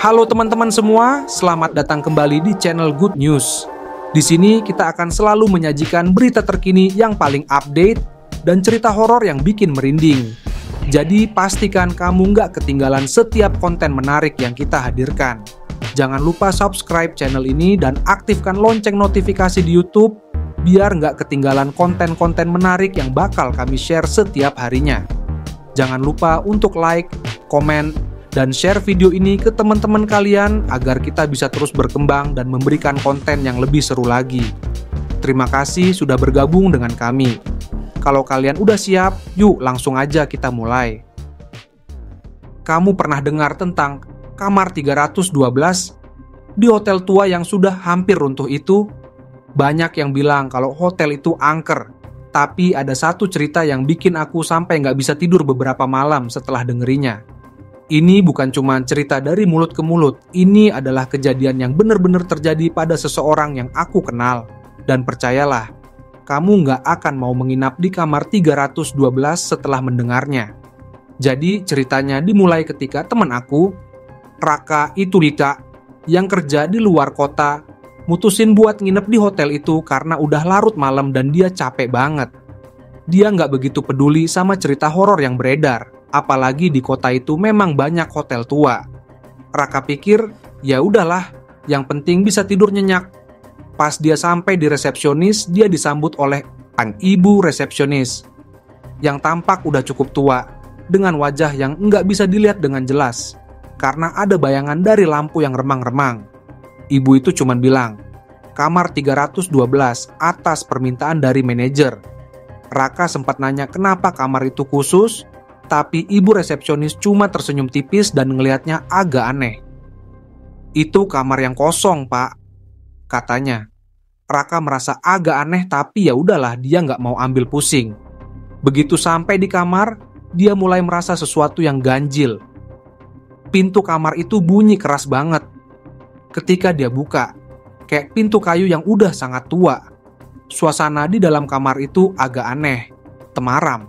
Halo teman-teman semua, selamat datang kembali di channel Good News. Di sini kita akan selalu menyajikan berita terkini yang paling update dan cerita horor yang bikin merinding. Jadi pastikan kamu nggak ketinggalan setiap konten menarik yang kita hadirkan. Jangan lupa subscribe channel ini dan aktifkan lonceng notifikasi di YouTube biar nggak ketinggalan konten-konten menarik yang bakal kami share setiap harinya. Jangan lupa untuk like, komen, dan share video ini ke teman-teman kalian agar kita bisa terus berkembang dan memberikan konten yang lebih seru lagi. Terima kasih sudah bergabung dengan kami. Kalau kalian udah siap, yuk langsung aja kita mulai. Kamu pernah dengar tentang kamar 312 di hotel tua yang sudah hampir runtuh itu? Banyak yang bilang kalau hotel itu angker, tapi ada satu cerita yang bikin aku sampai nggak bisa tidur beberapa malam setelah dengerinya. Ini bukan cuma cerita dari mulut ke mulut, ini adalah kejadian yang benar-benar terjadi pada seseorang yang aku kenal. Dan percayalah, kamu nggak akan mau menginap di kamar 312 setelah mendengarnya. Jadi ceritanya dimulai ketika teman aku, Raka itu Dika, yang kerja di luar kota, mutusin buat nginep di hotel itu karena udah larut malam dan dia capek banget. Dia nggak begitu peduli sama cerita horor yang beredar, apalagi di kota itu memang banyak hotel tua. Raka pikir, ya udahlah, yang penting bisa tidur nyenyak. Pas dia sampai di resepsionis, dia disambut oleh sang ibu resepsionis yang tampak udah cukup tua, dengan wajah yang nggak bisa dilihat dengan jelas karena ada bayangan dari lampu yang remang-remang. Ibu itu cuman bilang, kamar 312 atas permintaan dari manajer. Raka sempat nanya kenapa kamar itu khusus, tapi ibu resepsionis cuma tersenyum tipis dan ngelihatnya agak aneh. Itu kamar yang kosong, Pak, katanya. Raka merasa agak aneh tapi ya udahlah, dia nggak mau ambil pusing. Begitu sampai di kamar, dia mulai merasa sesuatu yang ganjil. Pintu kamar itu bunyi keras banget. Ketika dia buka, kayak pintu kayu yang udah sangat tua. Suasana di dalam kamar itu agak aneh, temaram,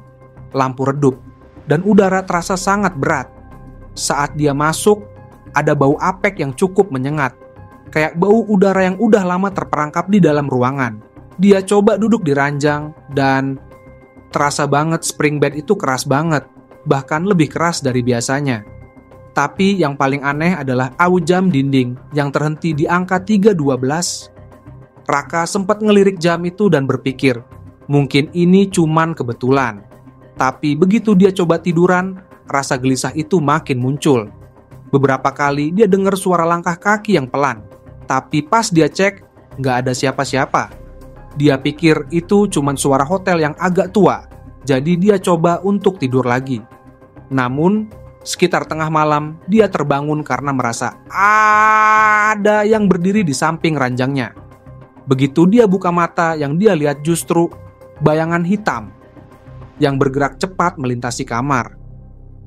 lampu redup, dan udara terasa sangat berat. Saat dia masuk, ada bau apek yang cukup menyengat, kayak bau udara yang udah lama terperangkap di dalam ruangan. Dia coba duduk di ranjang, dan terasa banget spring bed itu keras banget, bahkan lebih keras dari biasanya. Tapi yang paling aneh adalah jam dinding yang terhenti di angka 312. Raka sempat ngelirik jam itu dan berpikir, mungkin ini cuman kebetulan. Tapi begitu dia coba tiduran, rasa gelisah itu makin muncul. Beberapa kali dia dengar suara langkah kaki yang pelan, tapi pas dia cek, nggak ada siapa-siapa. Dia pikir itu cuman suara hotel yang agak tua, jadi dia coba untuk tidur lagi. Namun, sekitar tengah malam, dia terbangun karena merasa ada yang berdiri di samping ranjangnya. Begitu dia buka mata, yang dia lihat justru bayangan hitam yang bergerak cepat melintasi kamar.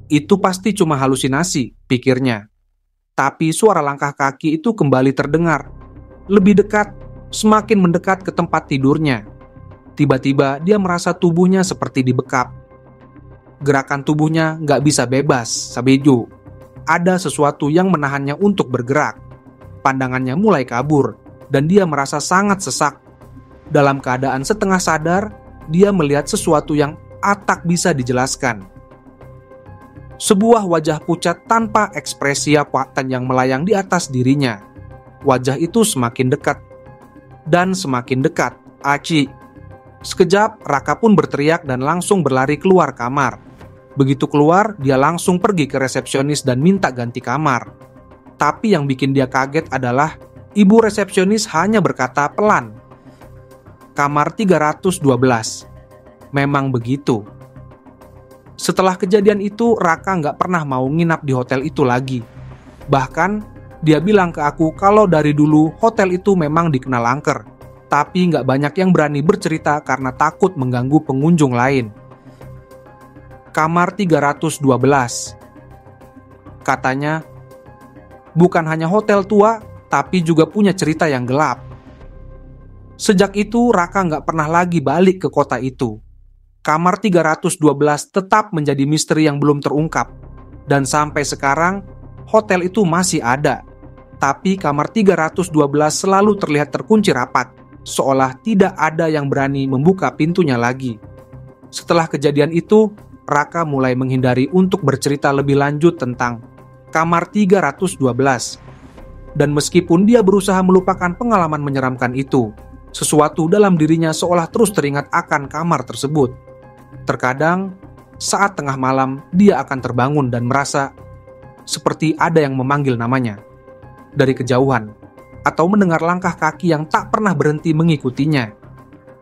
Itu pasti cuma halusinasi, pikirnya. Tapi suara langkah kaki itu kembali terdengar. Lebih dekat, semakin mendekat ke tempat tidurnya. Tiba-tiba dia merasa tubuhnya seperti dibekap. Gerakan tubuhnya nggak bisa bebas, sabejo. Ada sesuatu yang menahannya untuk bergerak. Pandangannya mulai kabur, dan dia merasa sangat sesak. Dalam keadaan setengah sadar, dia melihat sesuatu yang tak bisa dijelaskan. Sebuah wajah pucat tanpa ekspresi apapun yang melayang di atas dirinya. Wajah itu semakin dekat, dan semakin dekat. Aci. Sekejap, Raka pun berteriak dan langsung berlari keluar kamar. Begitu keluar, dia langsung pergi ke resepsionis dan minta ganti kamar. Tapi yang bikin dia kaget adalah ibu resepsionis hanya berkata pelan, kamar 312. Memang begitu. Setelah kejadian itu, Raka nggak pernah mau nginap di hotel itu lagi. Bahkan, dia bilang ke aku kalau dari dulu hotel itu memang dikenal angker, tapi nggak banyak yang berani bercerita karena takut mengganggu pengunjung lain. Kamar 312. Katanya, bukan hanya hotel tua, tapi juga punya cerita yang gelap. Sejak itu, Raka nggak pernah lagi balik ke kota itu. Kamar 312 tetap menjadi misteri yang belum terungkap. Dan sampai sekarang, hotel itu masih ada. Tapi kamar 312 selalu terlihat terkunci rapat, seolah tidak ada yang berani membuka pintunya lagi. Setelah kejadian itu, Raka mulai menghindari untuk bercerita lebih lanjut tentang kamar 312. Dan meskipun dia berusaha melupakan pengalaman menyeramkan itu, sesuatu dalam dirinya seolah terus teringat akan kamar tersebut. Terkadang, saat tengah malam, dia akan terbangun dan merasa seperti ada yang memanggil namanya dari kejauhan, atau mendengar langkah kaki yang tak pernah berhenti mengikutinya.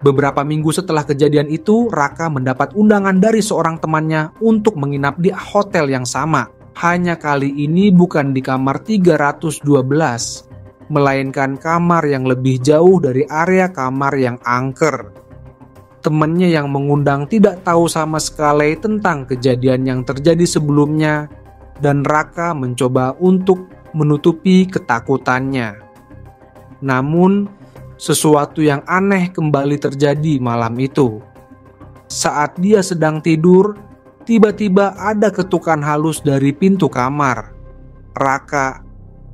Beberapa minggu setelah kejadian itu, Raka mendapat undangan dari seorang temannya untuk menginap di hotel yang sama. Hanya kali ini bukan di kamar 312, melainkan kamar yang lebih jauh dari area kamar yang angker. Temannya yang mengundang tidak tahu sama sekali tentang kejadian yang terjadi sebelumnya, dan Raka mencoba untuk menutupi ketakutannya. Namun, sesuatu yang aneh kembali terjadi malam itu. Saat dia sedang tidur, tiba-tiba ada ketukan halus dari pintu kamar. Raka,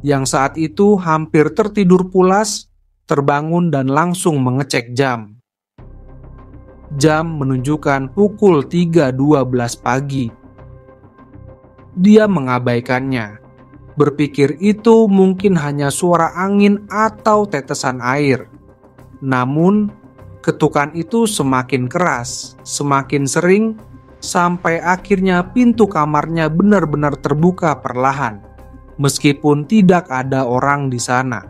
yang saat itu hampir tertidur pulas, terbangun dan langsung mengecek jam. Jam menunjukkan pukul 3.12 pagi. Dia mengabaikannya, berpikir itu mungkin hanya suara angin atau tetesan air. Namun, ketukan itu semakin keras, semakin sering, sampai akhirnya pintu kamarnya benar-benar terbuka perlahan, meskipun tidak ada orang di sana.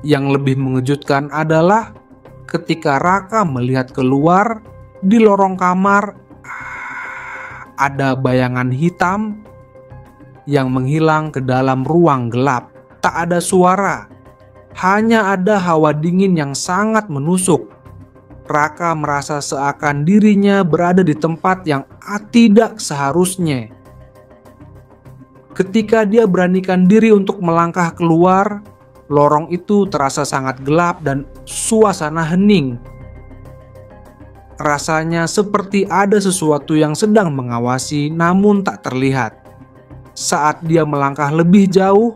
Yang lebih mengejutkan adalah ketika Raka melihat keluar, di lorong kamar ada bayangan hitam yang menghilang ke dalam ruang gelap. Tak ada suara, hanya ada hawa dingin yang sangat menusuk. Raka merasa seakan dirinya berada di tempat yang tidak seharusnya. Ketika dia beranikan diri untuk melangkah keluar, lorong itu terasa sangat gelap dan suasana hening. Rasanya seperti ada sesuatu yang sedang mengawasi namun tak terlihat. Saat dia melangkah lebih jauh,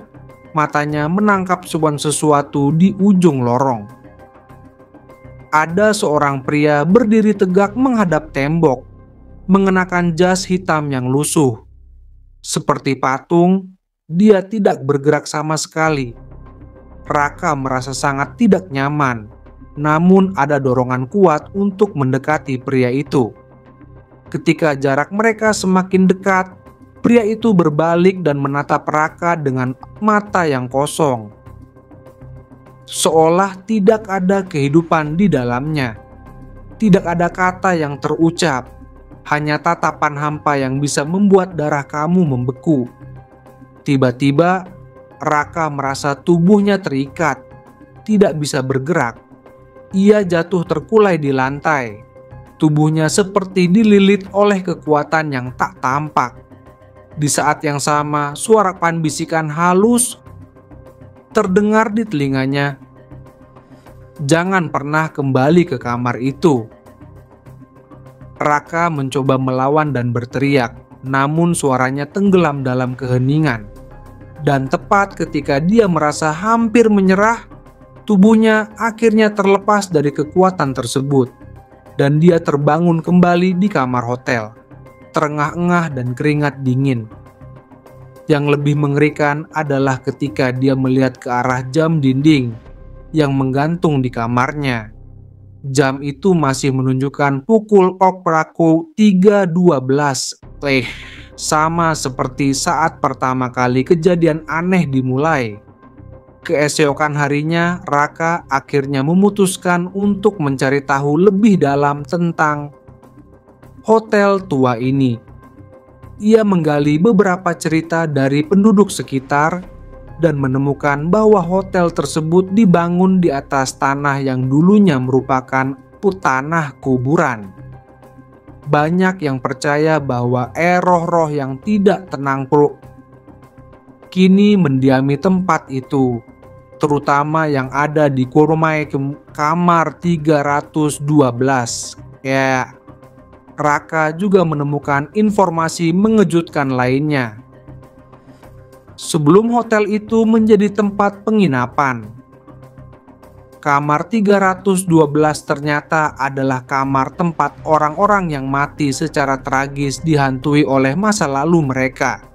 matanya menangkap sesuatu di ujung lorong. Ada seorang pria berdiri tegak menghadap tembok, mengenakan jas hitam yang lusuh. Seperti patung, dia tidak bergerak sama sekali. Raka merasa sangat tidak nyaman, namun ada dorongan kuat untuk mendekati pria itu. Ketika jarak mereka semakin dekat, pria itu berbalik dan menatap Raka dengan mata yang kosong, seolah tidak ada kehidupan di dalamnya. Tidak ada kata yang terucap, hanya tatapan hampa yang bisa membuat darah kamu membeku. Tiba-tiba, Raka merasa tubuhnya terikat, tidak bisa bergerak. Ia jatuh terkulai di lantai. Tubuhnya seperti dililit oleh kekuatan yang tak tampak. Di saat yang sama, suara bisikan halus terdengar di telinganya. Jangan pernah kembali ke kamar itu. Raka mencoba melawan dan berteriak, namun suaranya tenggelam dalam keheningan. Dan tepat ketika dia merasa hampir menyerah, tubuhnya akhirnya terlepas dari kekuatan tersebut. Dan dia terbangun kembali di kamar hotel, terengah-engah dan keringat dingin. Yang lebih mengerikan adalah ketika dia melihat ke arah jam dinding yang menggantung di kamarnya. Jam itu masih menunjukkan pukul 3.12. Sama seperti saat pertama kali kejadian aneh dimulai. Keesokan harinya, Raka akhirnya memutuskan untuk mencari tahu lebih dalam tentang hotel tua ini. Ia menggali beberapa cerita dari penduduk sekitar dan menemukan bahwa hotel tersebut dibangun di atas tanah yang dulunya merupakan tanah kuburan. Banyak yang percaya bahwa roh-roh yang tidak tenang kini mendiami tempat itu, terutama yang ada di kurmai kamar 312. Raka juga menemukan informasi mengejutkan lainnya. sebelum hotel itu menjadi tempat penginapan. Kamar 312 ternyata adalah kamar tempat orang-orang yang mati secara tragis dihantui oleh masa lalu mereka.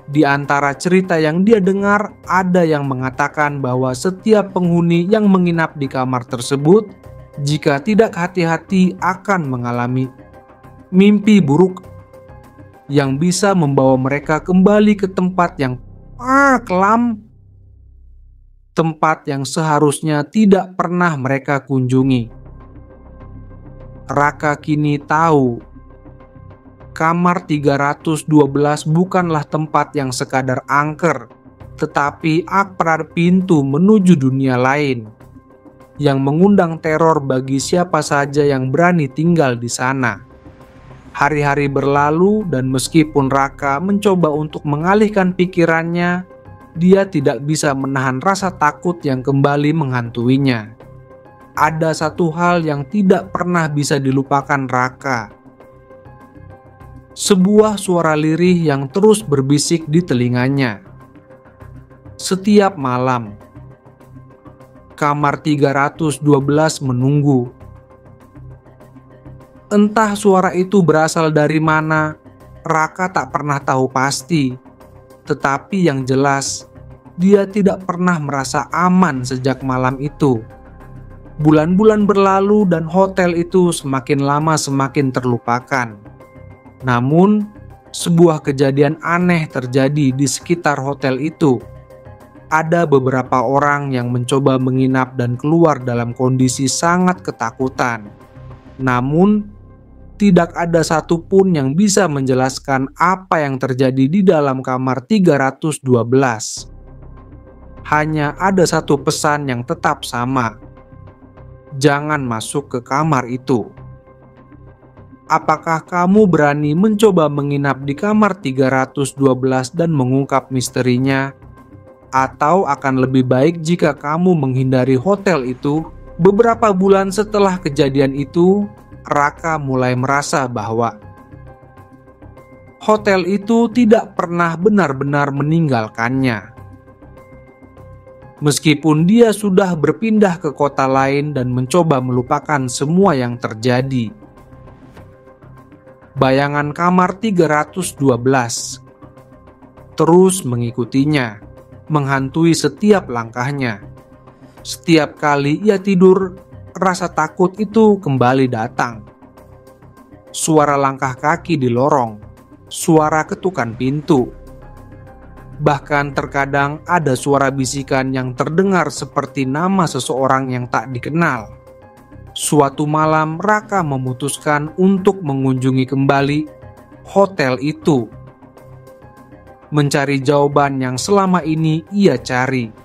Di antara cerita yang dia dengar, ada yang mengatakan bahwa setiap penghuni yang menginap di kamar tersebut, jika tidak hati-hati akan mengalami mimpi buruk yang bisa membawa mereka kembali ke tempat yang kelam, tempat yang seharusnya tidak pernah mereka kunjungi. Raka kini tahu kamar 312 bukanlah tempat yang sekadar angker, tetapi akprar pintu menuju dunia lain yang mengundang teror bagi siapa saja yang berani tinggal di sana. Hari-hari berlalu dan meskipun Raka mencoba untuk mengalihkan pikirannya, dia tidak bisa menahan rasa takut yang kembali menghantuinya. Ada satu hal yang tidak pernah bisa dilupakan Raka. Sebuah suara lirih yang terus berbisik di telinganya. Setiap malam, kamar 312 menunggu. Entah suara itu berasal dari mana, Raka tak pernah tahu pasti. Tetapi yang jelas, dia tidak pernah merasa aman sejak malam itu. Bulan-bulan berlalu dan hotel itu semakin lama semakin terlupakan. Namun, sebuah kejadian aneh terjadi di sekitar hotel itu. Ada beberapa orang yang mencoba menginap dan keluar dalam kondisi sangat ketakutan. Namun, tidak ada satupun yang bisa menjelaskan apa yang terjadi di dalam kamar 312. Hanya ada satu pesan yang tetap sama. Jangan masuk ke kamar itu. Apakah kamu berani mencoba menginap di kamar 312 dan mengungkap misterinya? Atau akan lebih baik jika kamu menghindari hotel itu? Beberapa bulan setelah kejadian itu, Raka mulai merasa bahwa hotel itu tidak pernah benar-benar meninggalkannya. Meskipun dia sudah berpindah ke kota lain dan mencoba melupakan semua yang terjadi. Bayangan kamar 312 terus mengikutinya, menghantui setiap langkahnya. Setiap kali ia tidur, rasa takut itu kembali datang. Suara langkah kaki di lorong, suara ketukan pintu. Bahkan terkadang ada suara bisikan yang terdengar seperti nama seseorang yang tak dikenal. Suatu malam Raka memutuskan untuk mengunjungi kembali hotel itu. Mencari jawaban yang selama ini ia cari.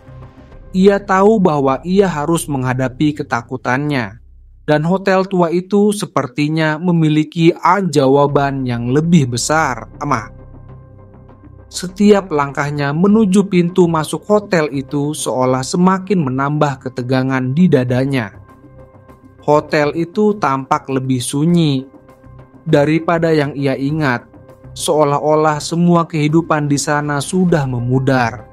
Ia tahu bahwa ia harus menghadapi ketakutannya, dan hotel tua itu sepertinya memiliki jawaban yang lebih besar. Setiap langkahnya menuju pintu masuk hotel itu seolah semakin menambah ketegangan di dadanya. Hotel itu tampak lebih sunyi daripada yang ia ingat, seolah-olah semua kehidupan di sana sudah memudar.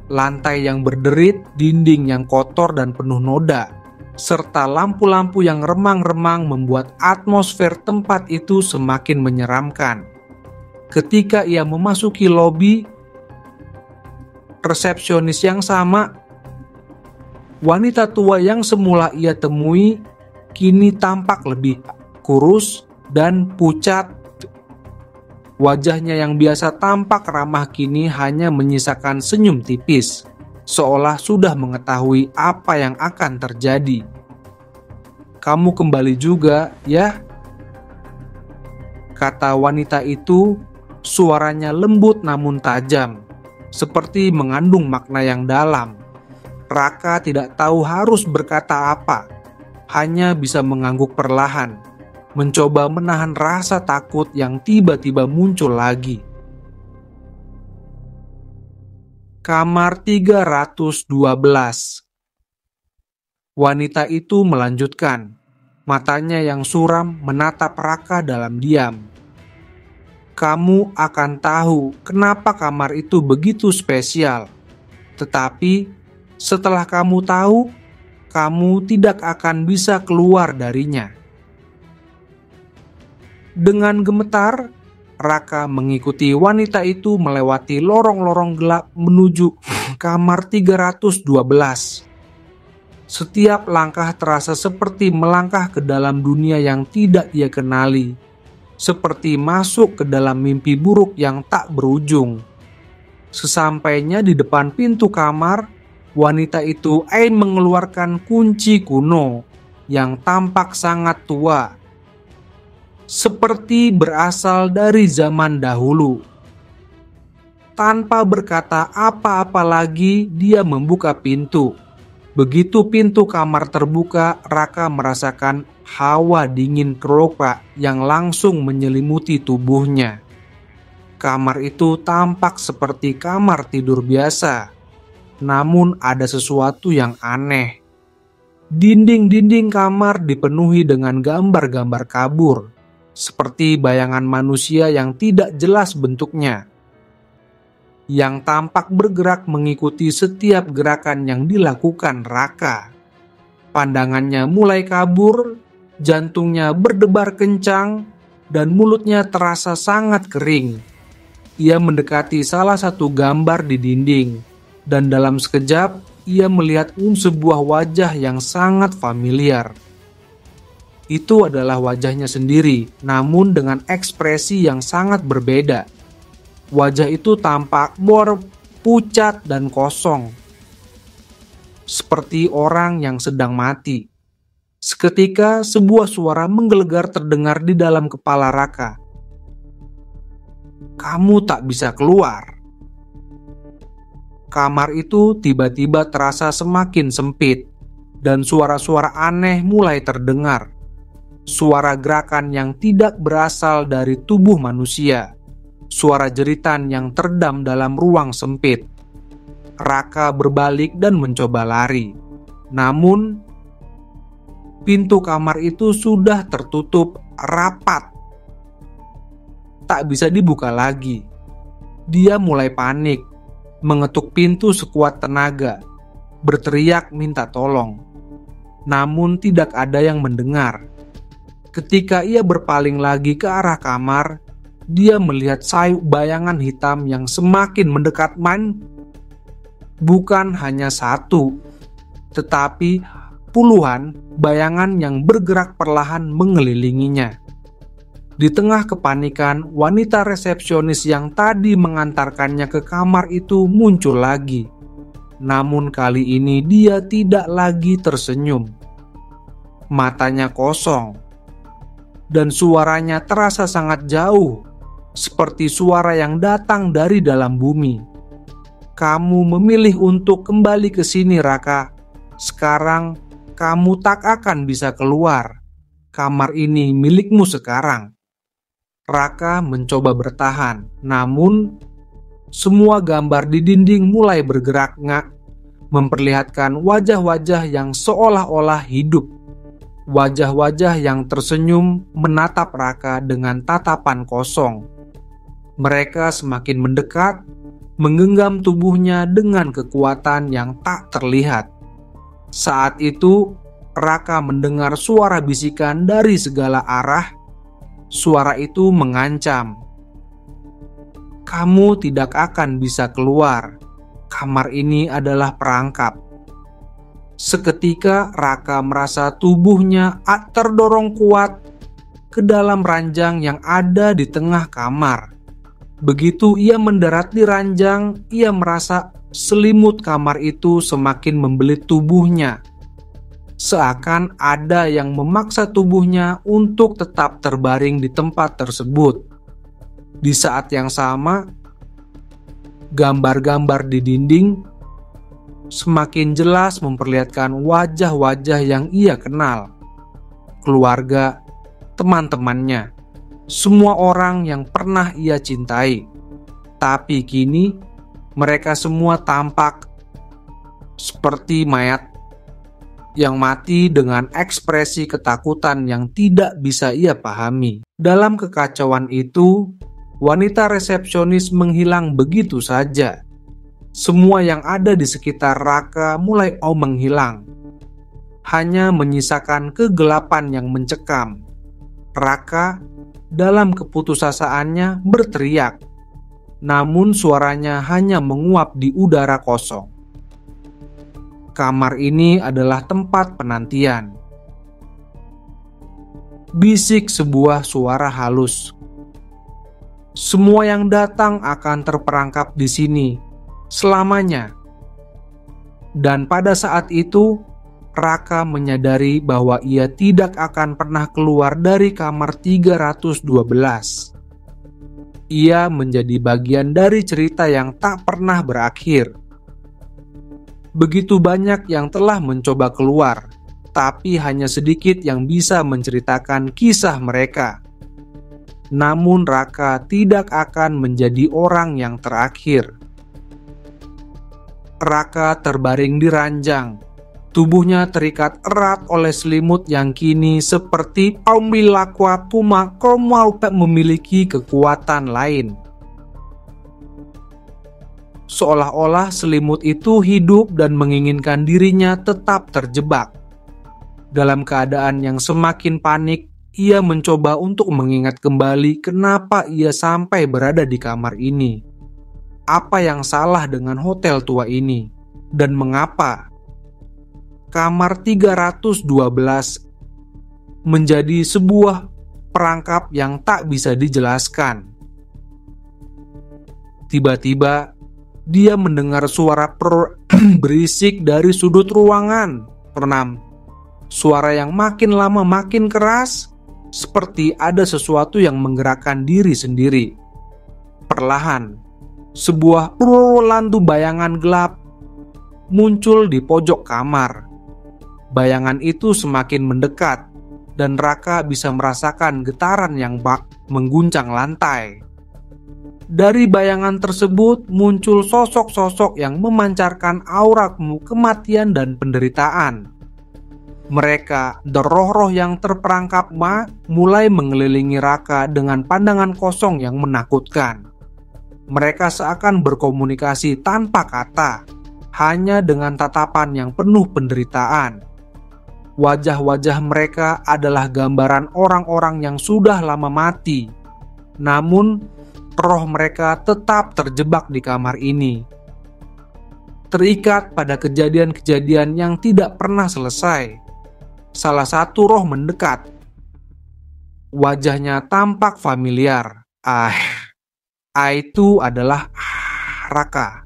Lantai yang berderit, dinding yang kotor dan penuh noda, serta lampu-lampu yang remang-remang membuat atmosfer tempat itu semakin menyeramkan. Ketika ia memasuki lobi, resepsionis yang sama, wanita tua yang semula ia temui, kini tampak lebih kurus dan pucat. Wajahnya yang biasa tampak ramah kini hanya menyisakan senyum tipis, seolah sudah mengetahui apa yang akan terjadi. "Kamu kembali juga, ya?" kata wanita itu, suaranya lembut namun tajam, seperti mengandung makna yang dalam. Raka tidak tahu harus berkata apa, hanya bisa mengangguk perlahan, mencoba menahan rasa takut yang tiba-tiba muncul lagi. Kamar 312. Wanita itu melanjutkan, matanya yang suram menatap Raka dalam diam. kamu akan tahu kenapa kamar itu begitu spesial. Tetapi setelah kamu tahu, kamu tidak akan bisa keluar darinya. Dengan gemetar, Raka mengikuti wanita itu melewati lorong-lorong gelap menuju kamar 312. Setiap langkah terasa seperti melangkah ke dalam dunia yang tidak ia kenali, seperti masuk ke dalam mimpi buruk yang tak berujung. Sesampainya di depan pintu kamar, wanita itu mengeluarkan kunci kuno yang tampak sangat tua, seperti berasal dari zaman dahulu. Tanpa berkata apa-apa lagi, dia membuka pintu. Begitu pintu kamar terbuka, Raka merasakan hawa dingin keropa yang langsung menyelimuti tubuhnya. Kamar itu tampak seperti kamar tidur biasa, namun ada sesuatu yang aneh. Dinding-dinding kamar dipenuhi dengan gambar-gambar kabur, seperti bayangan manusia yang tidak jelas bentuknya, yang tampak bergerak mengikuti setiap gerakan yang dilakukan Raka. Pandangannya mulai kabur, jantungnya berdebar kencang, dan mulutnya terasa sangat kering. Ia mendekati salah satu gambar di dinding, dan dalam sekejap ia melihat sebuah wajah yang sangat familiar. Itu adalah wajahnya sendiri, namun dengan ekspresi yang sangat berbeda. Wajah itu tampak pucat dan kosong, seperti orang yang sedang mati. Seketika sebuah suara menggelegar terdengar di dalam kepala Raka. Kamu tak bisa keluar. Kamar itu tiba-tiba terasa semakin sempit, dan suara-suara aneh mulai terdengar. Suara gerakan yang tidak berasal dari tubuh manusia. Suara jeritan yang teredam dalam ruang sempit. Raka berbalik dan mencoba lari. Namun, pintu kamar itu sudah tertutup rapat. Tak bisa dibuka lagi. Dia mulai panik, mengetuk pintu sekuat tenaga, berteriak minta tolong. Namun tidak ada yang mendengar. Ketika ia berpaling lagi ke arah kamar, dia melihat sayup bayangan hitam yang semakin mendekat. Bukan hanya satu, tetapi puluhan bayangan yang bergerak perlahan mengelilinginya. Di tengah kepanikan, wanita resepsionis yang tadi mengantarkannya ke kamar itu muncul lagi. Namun kali ini dia tidak lagi tersenyum. Matanya kosong, dan suaranya terasa sangat jauh, seperti suara yang datang dari dalam bumi. Kamu memilih untuk kembali ke sini, Raka. Sekarang kamu tak akan bisa keluar. Kamar ini milikmu sekarang. Raka mencoba bertahan, namun semua gambar di dinding mulai bergerak memperlihatkan wajah-wajah yang seolah-olah hidup. Wajah-wajah yang tersenyum menatap Raka dengan tatapan kosong. Mereka semakin mendekat, menggenggam tubuhnya dengan kekuatan yang tak terlihat. Saat itu, Raka mendengar suara bisikan dari segala arah. Suara itu mengancam, "Kamu tidak akan bisa keluar. Kamar ini adalah perangkap." Seketika Raka merasa tubuhnya terdorong kuat ke dalam ranjang yang ada di tengah kamar. Begitu ia mendarat di ranjang, ia merasa selimut kamar itu semakin membelit tubuhnya. Seakan ada yang memaksa tubuhnya untuk tetap terbaring di tempat tersebut. Di saat yang sama, gambar-gambar di dinding semakin jelas memperlihatkan wajah-wajah yang ia kenal. Keluarga, teman-temannya, semua orang yang pernah ia cintai. Tapi kini, mereka semua tampak seperti mayat yang mati dengan ekspresi ketakutan yang tidak bisa ia pahami. Dalam kekacauan itu, Wanita resepsionis menghilang begitu saja. Semua yang ada di sekitar Raka mulai menghilang. Hanya menyisakan kegelapan yang mencekam. Raka dalam keputusasaannya berteriak, namun suaranya hanya menguap di udara kosong. Kamar ini adalah tempat penantian. Bisik sebuah suara halus. Semua yang datang akan terperangkap di sini selamanya. Dan pada saat itu, Raka menyadari bahwa ia tidak akan pernah keluar dari kamar 312. Ia menjadi bagian dari cerita yang tak pernah berakhir. Begitu banyak yang telah mencoba keluar, tapi hanya sedikit yang bisa menceritakan kisah mereka. Namun Raka tidak akan menjadi orang yang terakhir. Raka terbaring di ranjang. Tubuhnya terikat erat oleh selimut yang kini seperti Paumilakwa Puma Komau memiliki kekuatan lain. Seolah-olah selimut itu hidup dan menginginkan dirinya tetap terjebak. Dalam keadaan yang semakin panik, ia mencoba untuk mengingat kembali kenapa ia sampai berada di kamar ini. Apa yang salah dengan hotel tua ini? Dan mengapa kamar 312 menjadi sebuah perangkap yang tak bisa dijelaskan? Tiba-tiba, dia mendengar suara berisik dari sudut ruangan. Suara yang makin lama makin keras, seperti ada sesuatu yang menggerakkan diri sendiri. Perlahan, sebuah lantu bayangan gelap muncul di pojok kamar. Bayangan itu semakin mendekat, dan Raka bisa merasakan getaran yang mengguncang lantai. Dari bayangan tersebut muncul sosok-sosok yang memancarkan aura kematian dan penderitaan. Mereka, roh-roh yang terperangkap mulai mengelilingi Raka dengan pandangan kosong yang menakutkan. Mereka seakan berkomunikasi tanpa kata, hanya dengan tatapan yang penuh penderitaan. Wajah-wajah mereka adalah gambaran orang-orang yang sudah lama mati. Namun, roh mereka tetap terjebak di kamar ini. Terikat pada kejadian-kejadian yang tidak pernah selesai. Salah satu roh mendekat. Wajahnya tampak familiar. Itu adalah Raka.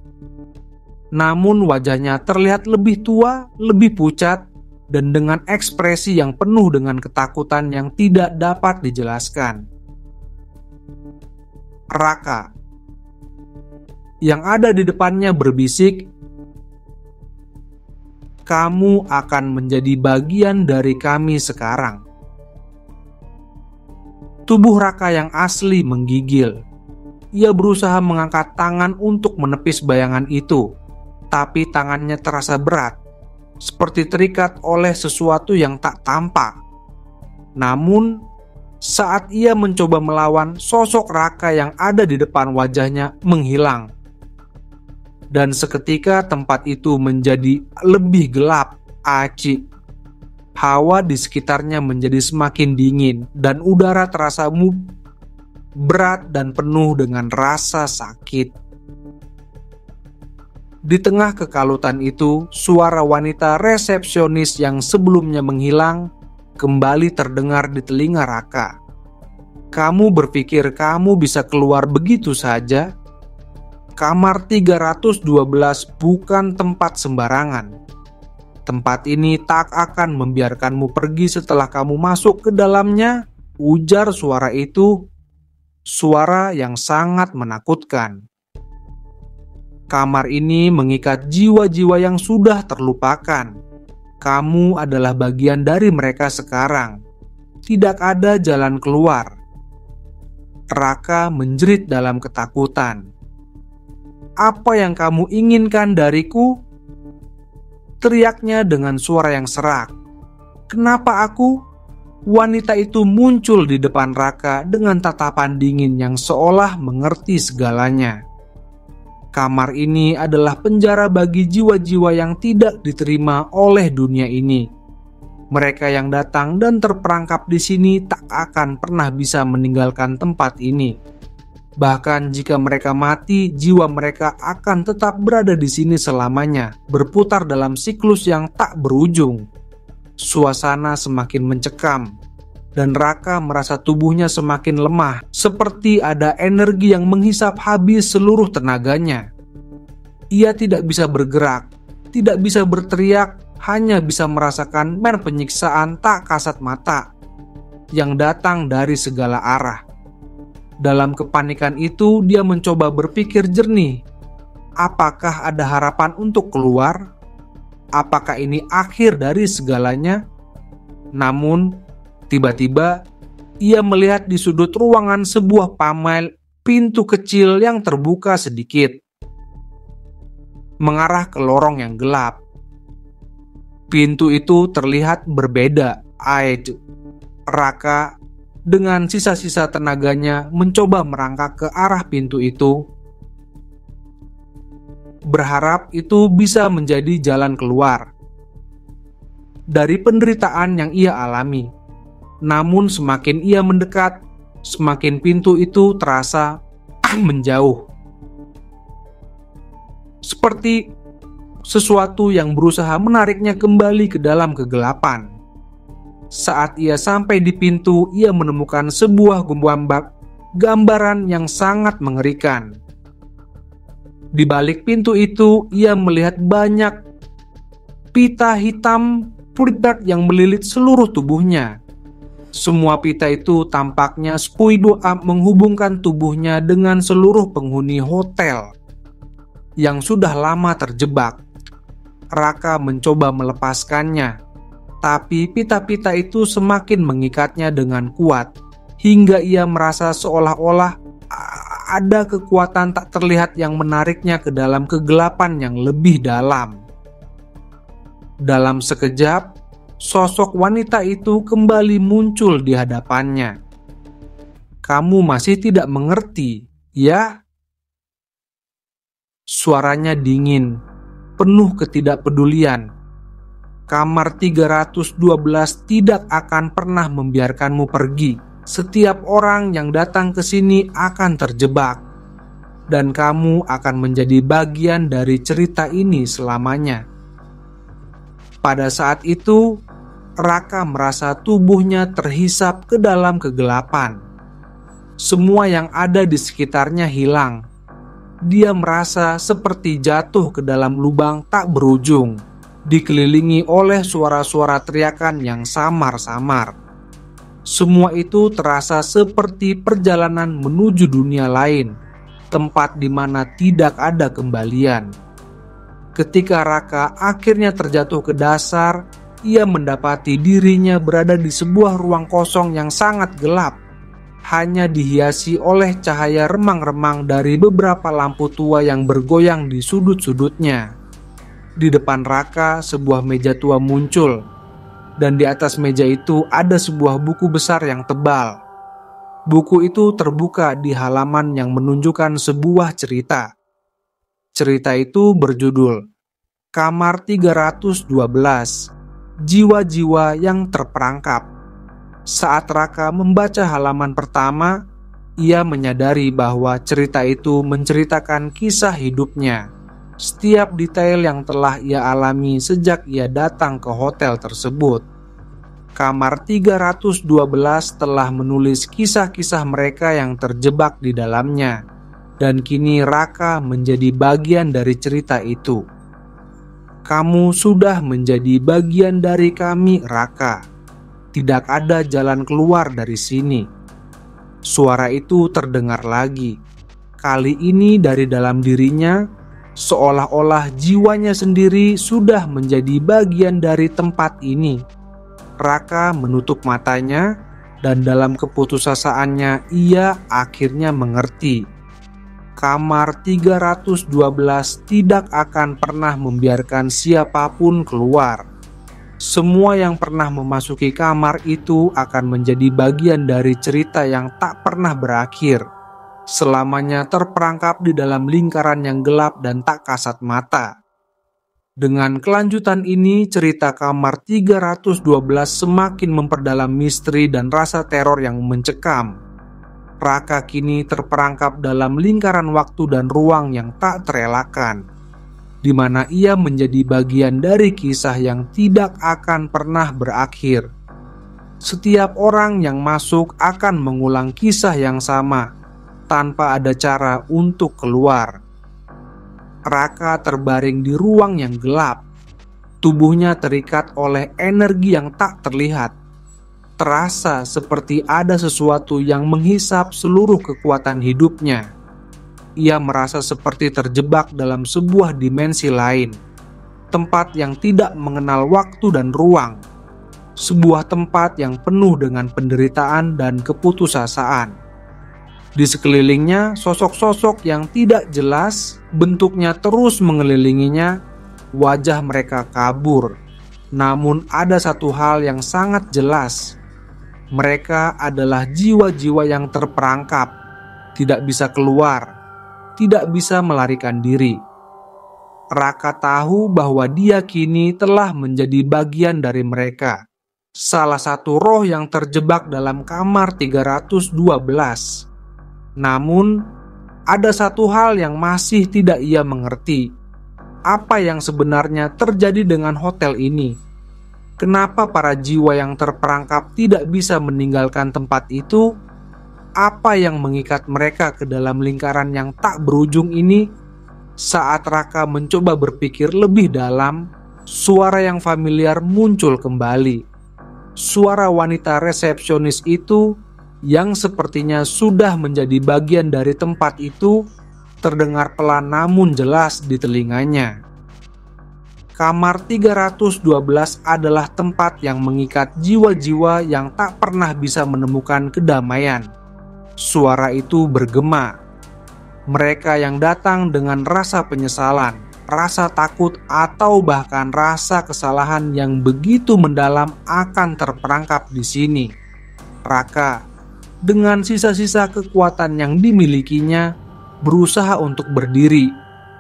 Namun wajahnya terlihat lebih tua, lebih pucat, dan dengan ekspresi yang penuh dengan ketakutan yang tidak dapat dijelaskan. Raka yang ada di depannya berbisik, "Kamu akan menjadi bagian dari kami sekarang." Tubuh Raka yang asli menggigil. Ia berusaha mengangkat tangan untuk menepis bayangan itu, tapi tangannya terasa berat, seperti terikat oleh sesuatu yang tak tampak. Namun, saat ia mencoba melawan, sosok Raka yang ada di depan wajahnya menghilang. Dan seketika tempat itu menjadi lebih gelap. Hawa di sekitarnya menjadi semakin dingin dan udara terasa berat dan penuh dengan rasa sakit. Di tengah kekalutan itu, suara wanita resepsionis yang sebelumnya menghilang kembali terdengar di telinga Raka. "Kamu berpikir kamu bisa keluar begitu saja? Kamar 312 bukan tempat sembarangan. Tempat ini tak akan membiarkanmu pergi setelah kamu masuk ke dalamnya," ujar suara itu, suara yang sangat menakutkan. "Kamar ini mengikat jiwa-jiwa yang sudah terlupakan. Kamu adalah bagian dari mereka sekarang. Tidak ada jalan keluar." Raka menjerit dalam ketakutan. "Apa yang kamu inginkan dariku?" teriaknya dengan suara yang serak. "Kenapa aku? wanita itu muncul di depan Raka dengan tatapan dingin yang seolah mengerti segalanya. Kamar ini adalah penjara bagi jiwa-jiwa yang tidak diterima oleh dunia ini. Mereka yang datang dan terperangkap di sini tak akan pernah bisa meninggalkan tempat ini. Bahkan jika mereka mati, jiwa mereka akan tetap berada di sini selamanya, berputar dalam siklus yang tak berujung. Suasana semakin mencekam, dan Raka merasa tubuhnya semakin lemah, seperti ada energi yang menghisap habis seluruh tenaganya. Ia tidak bisa bergerak, tidak bisa berteriak, hanya bisa merasakan penyiksaan tak kasat mata yang datang dari segala arah. Dalam kepanikan itu, dia mencoba berpikir jernih. Apakah ada harapan untuk keluar? Apakah ini akhir dari segalanya? Namun, tiba-tiba ia melihat di sudut ruangan sebuah panel pintu kecil yang terbuka sedikit, mengarah ke lorong yang gelap. Pintu itu terlihat berbeda. Raka dengan sisa-sisa tenaganya mencoba merangkak ke arah pintu itu, berharap itu bisa menjadi jalan keluar dari penderitaan yang ia alami. Namun semakin ia mendekat, semakin pintu itu terasa menjauh, seperti sesuatu yang berusaha menariknya kembali ke dalam kegelapan. Saat ia sampai di pintu, ia menemukan sebuah gambaran yang sangat mengerikan. Di balik pintu itu, ia melihat banyak pita hitam puritat yang melilit seluruh tubuhnya. Semua pita itu tampaknya menghubungkan tubuhnya dengan seluruh penghuni hotel yang sudah lama terjebak. Raka mencoba melepaskannya, tapi pita-pita itu semakin mengikatnya dengan kuat, hingga ia merasa seolah-olah ada kekuatan tak terlihat yang menariknya ke dalam kegelapan yang lebih dalam. Dalam sekejap, sosok wanita itu kembali muncul di hadapannya. "Kamu masih tidak mengerti, ya?" Suaranya dingin, penuh ketidakpedulian. "Kamar 312 tidak akan pernah membiarkanmu pergi. Setiap orang yang datang ke sini akan terjebak, dan kamu akan menjadi bagian dari cerita ini selamanya." Pada saat itu, Raka merasa tubuhnya terhisap ke dalam kegelapan. Semua yang ada di sekitarnya hilang. Dia merasa seperti jatuh ke dalam lubang tak berujung, dikelilingi oleh suara-suara teriakan yang samar-samar. Semua itu terasa seperti perjalanan menuju dunia lain, tempat di mana tidak ada kembalian. Ketika Raka akhirnya terjatuh ke dasar, ia mendapati dirinya berada di sebuah ruang kosong yang sangat gelap, hanya dihiasi oleh cahaya remang-remang dari beberapa lampu tua yang bergoyang di sudut-sudutnya. Di depan Raka, sebuah meja tua muncul, dan di atas meja itu ada sebuah buku besar yang tebal. Buku itu terbuka di halaman yang menunjukkan sebuah cerita. Cerita itu berjudul Kamar 312, Jiwa-jiwa yang terperangkap. Saat Raka membaca halaman pertama, ia menyadari bahwa cerita itu menceritakan kisah hidupnya. Setiap detail yang telah ia alami sejak ia datang ke hotel tersebut. Kamar 312 telah menulis kisah-kisah mereka yang terjebak di dalamnya, dan kini Raka menjadi bagian dari cerita itu. "Kamu sudah menjadi bagian dari kami, Raka. Tidak ada jalan keluar dari sini." Suara itu terdengar lagi. Kali ini dari dalam dirinya, seolah-olah jiwanya sendiri sudah menjadi bagian dari tempat ini. Raka menutup matanya, dan dalam keputusasaan ia akhirnya mengerti. Kamar 312 tidak akan pernah membiarkan siapapun keluar. Semua yang pernah memasuki kamar itu akan menjadi bagian dari cerita yang tak pernah berakhir. Selamanya terperangkap di dalam lingkaran yang gelap dan tak kasat mata. Dengan kelanjutan ini, cerita kamar 312 semakin memperdalam misteri dan rasa teror yang mencekam. Raka kini terperangkap dalam lingkaran waktu dan ruang yang tak terelakkan, di mana ia menjadi bagian dari kisah yang tidak akan pernah berakhir. Setiap orang yang masuk akan mengulang kisah yang sama, tanpa ada cara untuk keluar. Raka terbaring di ruang yang gelap. Tubuhnya terikat oleh energi yang tak terlihat. Terasa seperti ada sesuatu yang menghisap seluruh kekuatan hidupnya. Ia merasa seperti terjebak dalam sebuah dimensi lain, tempat yang tidak mengenal waktu dan ruang, sebuah tempat yang penuh dengan penderitaan dan keputusasaan. Di sekelilingnya, sosok-sosok yang tidak jelas bentuknya terus mengelilinginya. Wajah mereka kabur, namun ada satu hal yang sangat jelas. Mereka adalah jiwa-jiwa yang terperangkap, tidak bisa keluar, tidak bisa melarikan diri. Raka tahu bahwa dia kini telah menjadi bagian dari mereka, salah satu roh yang terjebak dalam kamar 312. Namun, ada satu hal yang masih tidak ia mengerti. Apa yang sebenarnya terjadi dengan hotel ini? Kenapa para jiwa yang terperangkap tidak bisa meninggalkan tempat itu? Apa yang mengikat mereka ke dalam lingkaran yang tak berujung ini? Saat Raka mencoba berpikir lebih dalam, suara yang familiar muncul kembali. Suara wanita resepsionis itu yang sepertinya sudah menjadi bagian dari tempat itu terdengar pelan namun jelas di telinganya. Kamar 312 adalah tempat yang mengikat jiwa-jiwa yang tak pernah bisa menemukan kedamaian. Suara itu bergema. Mereka yang datang dengan rasa penyesalan, rasa takut, atau bahkan rasa kesalahan yang begitu mendalam akan terperangkap di sini. Raka, dengan sisa-sisa kekuatan yang dimilikinya, berusaha untuk berdiri.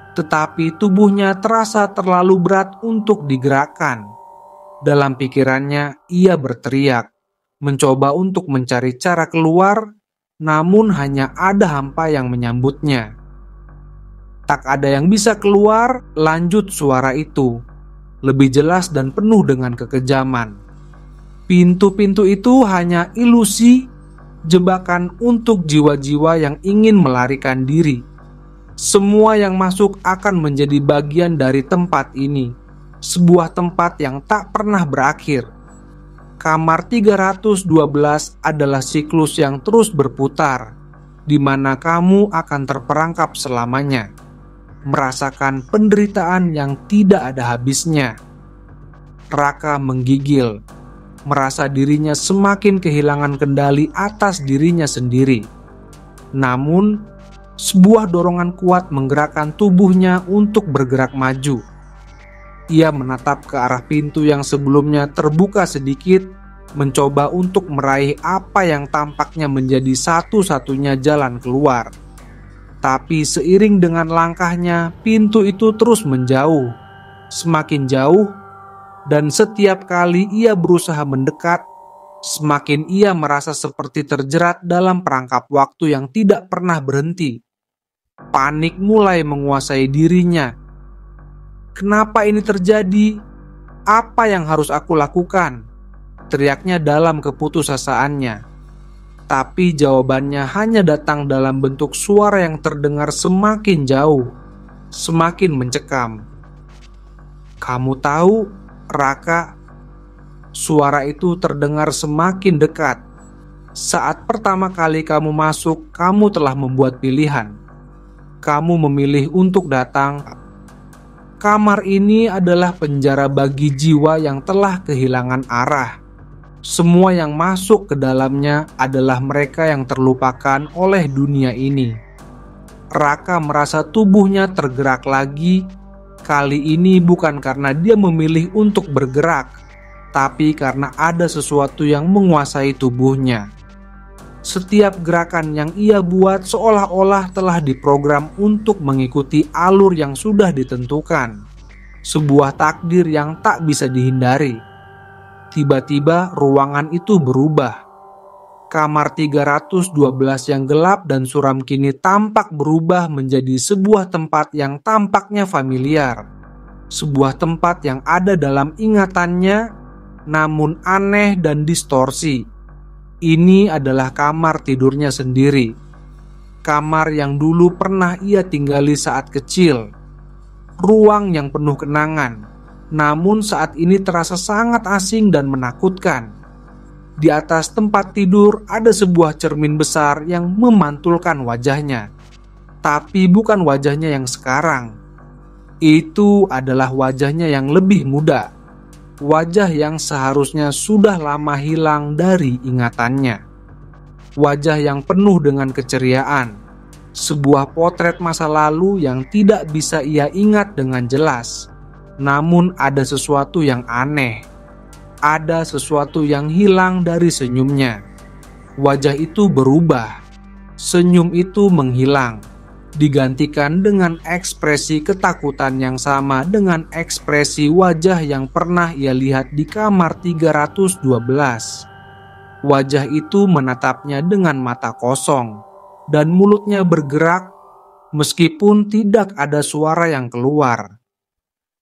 Tetapi tubuhnya terasa terlalu berat untuk digerakkan. Dalam pikirannya, ia berteriak, mencoba untuk mencari cara keluar, namun hanya ada hampa yang menyambutnya. Tak ada yang bisa keluar, lanjut suara itu, lebih jelas dan penuh dengan kekejaman. Pintu-pintu itu hanya ilusi, jebakan untuk jiwa-jiwa yang ingin melarikan diri. Semua yang masuk akan menjadi bagian dari tempat ini, sebuah tempat yang tak pernah berakhir. Kamar 312 adalah siklus yang terus berputar, di mana kamu akan terperangkap selamanya, merasakan penderitaan yang tidak ada habisnya. Raka menggigil, merasa dirinya semakin kehilangan kendali atas dirinya sendiri. Namun, sebuah dorongan kuat menggerakkan tubuhnya untuk bergerak maju. Ia menatap ke arah pintu yang sebelumnya terbuka sedikit, mencoba untuk meraih apa yang tampaknya menjadi satu-satunya jalan keluar. Tapi seiring dengan langkahnya, pintu itu terus menjauh, semakin jauh, dan setiap kali ia berusaha mendekat, semakin ia merasa seperti terjerat dalam perangkap waktu yang tidak pernah berhenti. Panik mulai menguasai dirinya. Kenapa ini terjadi? Apa yang harus aku lakukan? Teriaknya dalam keputusasaannya. Tapi jawabannya hanya datang dalam bentuk suara yang terdengar semakin jauh, semakin mencekam. Kamu tahu, Raka? Suara itu terdengar semakin dekat. Saat pertama kali kamu masuk, kamu telah membuat pilihan. Kamu memilih untuk datang. Kamar ini adalah penjara bagi jiwa yang telah kehilangan arah. Semua yang masuk ke dalamnya adalah mereka yang terlupakan oleh dunia ini. Raka merasa tubuhnya tergerak lagi. Kali ini bukan karena dia memilih untuk bergerak, tapi karena ada sesuatu yang menguasai tubuhnya. Setiap gerakan yang ia buat seolah-olah telah diprogram untuk mengikuti alur yang sudah ditentukan. Sebuah takdir yang tak bisa dihindari. Tiba-tiba ruangan itu berubah. Kamar 312 yang gelap dan suram kini tampak berubah menjadi sebuah tempat yang tampaknya familiar. Sebuah tempat yang ada dalam ingatannya, namun aneh dan distorsi. Ini adalah kamar tidurnya sendiri. Kamar yang dulu pernah ia tinggali saat kecil. Ruang yang penuh kenangan, namun saat ini terasa sangat asing dan menakutkan. Di atas tempat tidur ada sebuah cermin besar yang memantulkan wajahnya. Tapi bukan wajahnya yang sekarang. Itu adalah wajahnya yang lebih muda. Wajah yang seharusnya sudah lama hilang dari ingatannya. Wajah yang penuh dengan keceriaan. Sebuah potret masa lalu yang tidak bisa ia ingat dengan jelas. Namun ada sesuatu yang aneh. Ada sesuatu yang hilang dari senyumnya. Wajah itu berubah. Senyum itu menghilang. Digantikan dengan ekspresi ketakutan yang sama dengan ekspresi wajah yang pernah ia lihat di kamar 312. Wajah itu menatapnya dengan mata kosong dan mulutnya bergerak meskipun tidak ada suara yang keluar.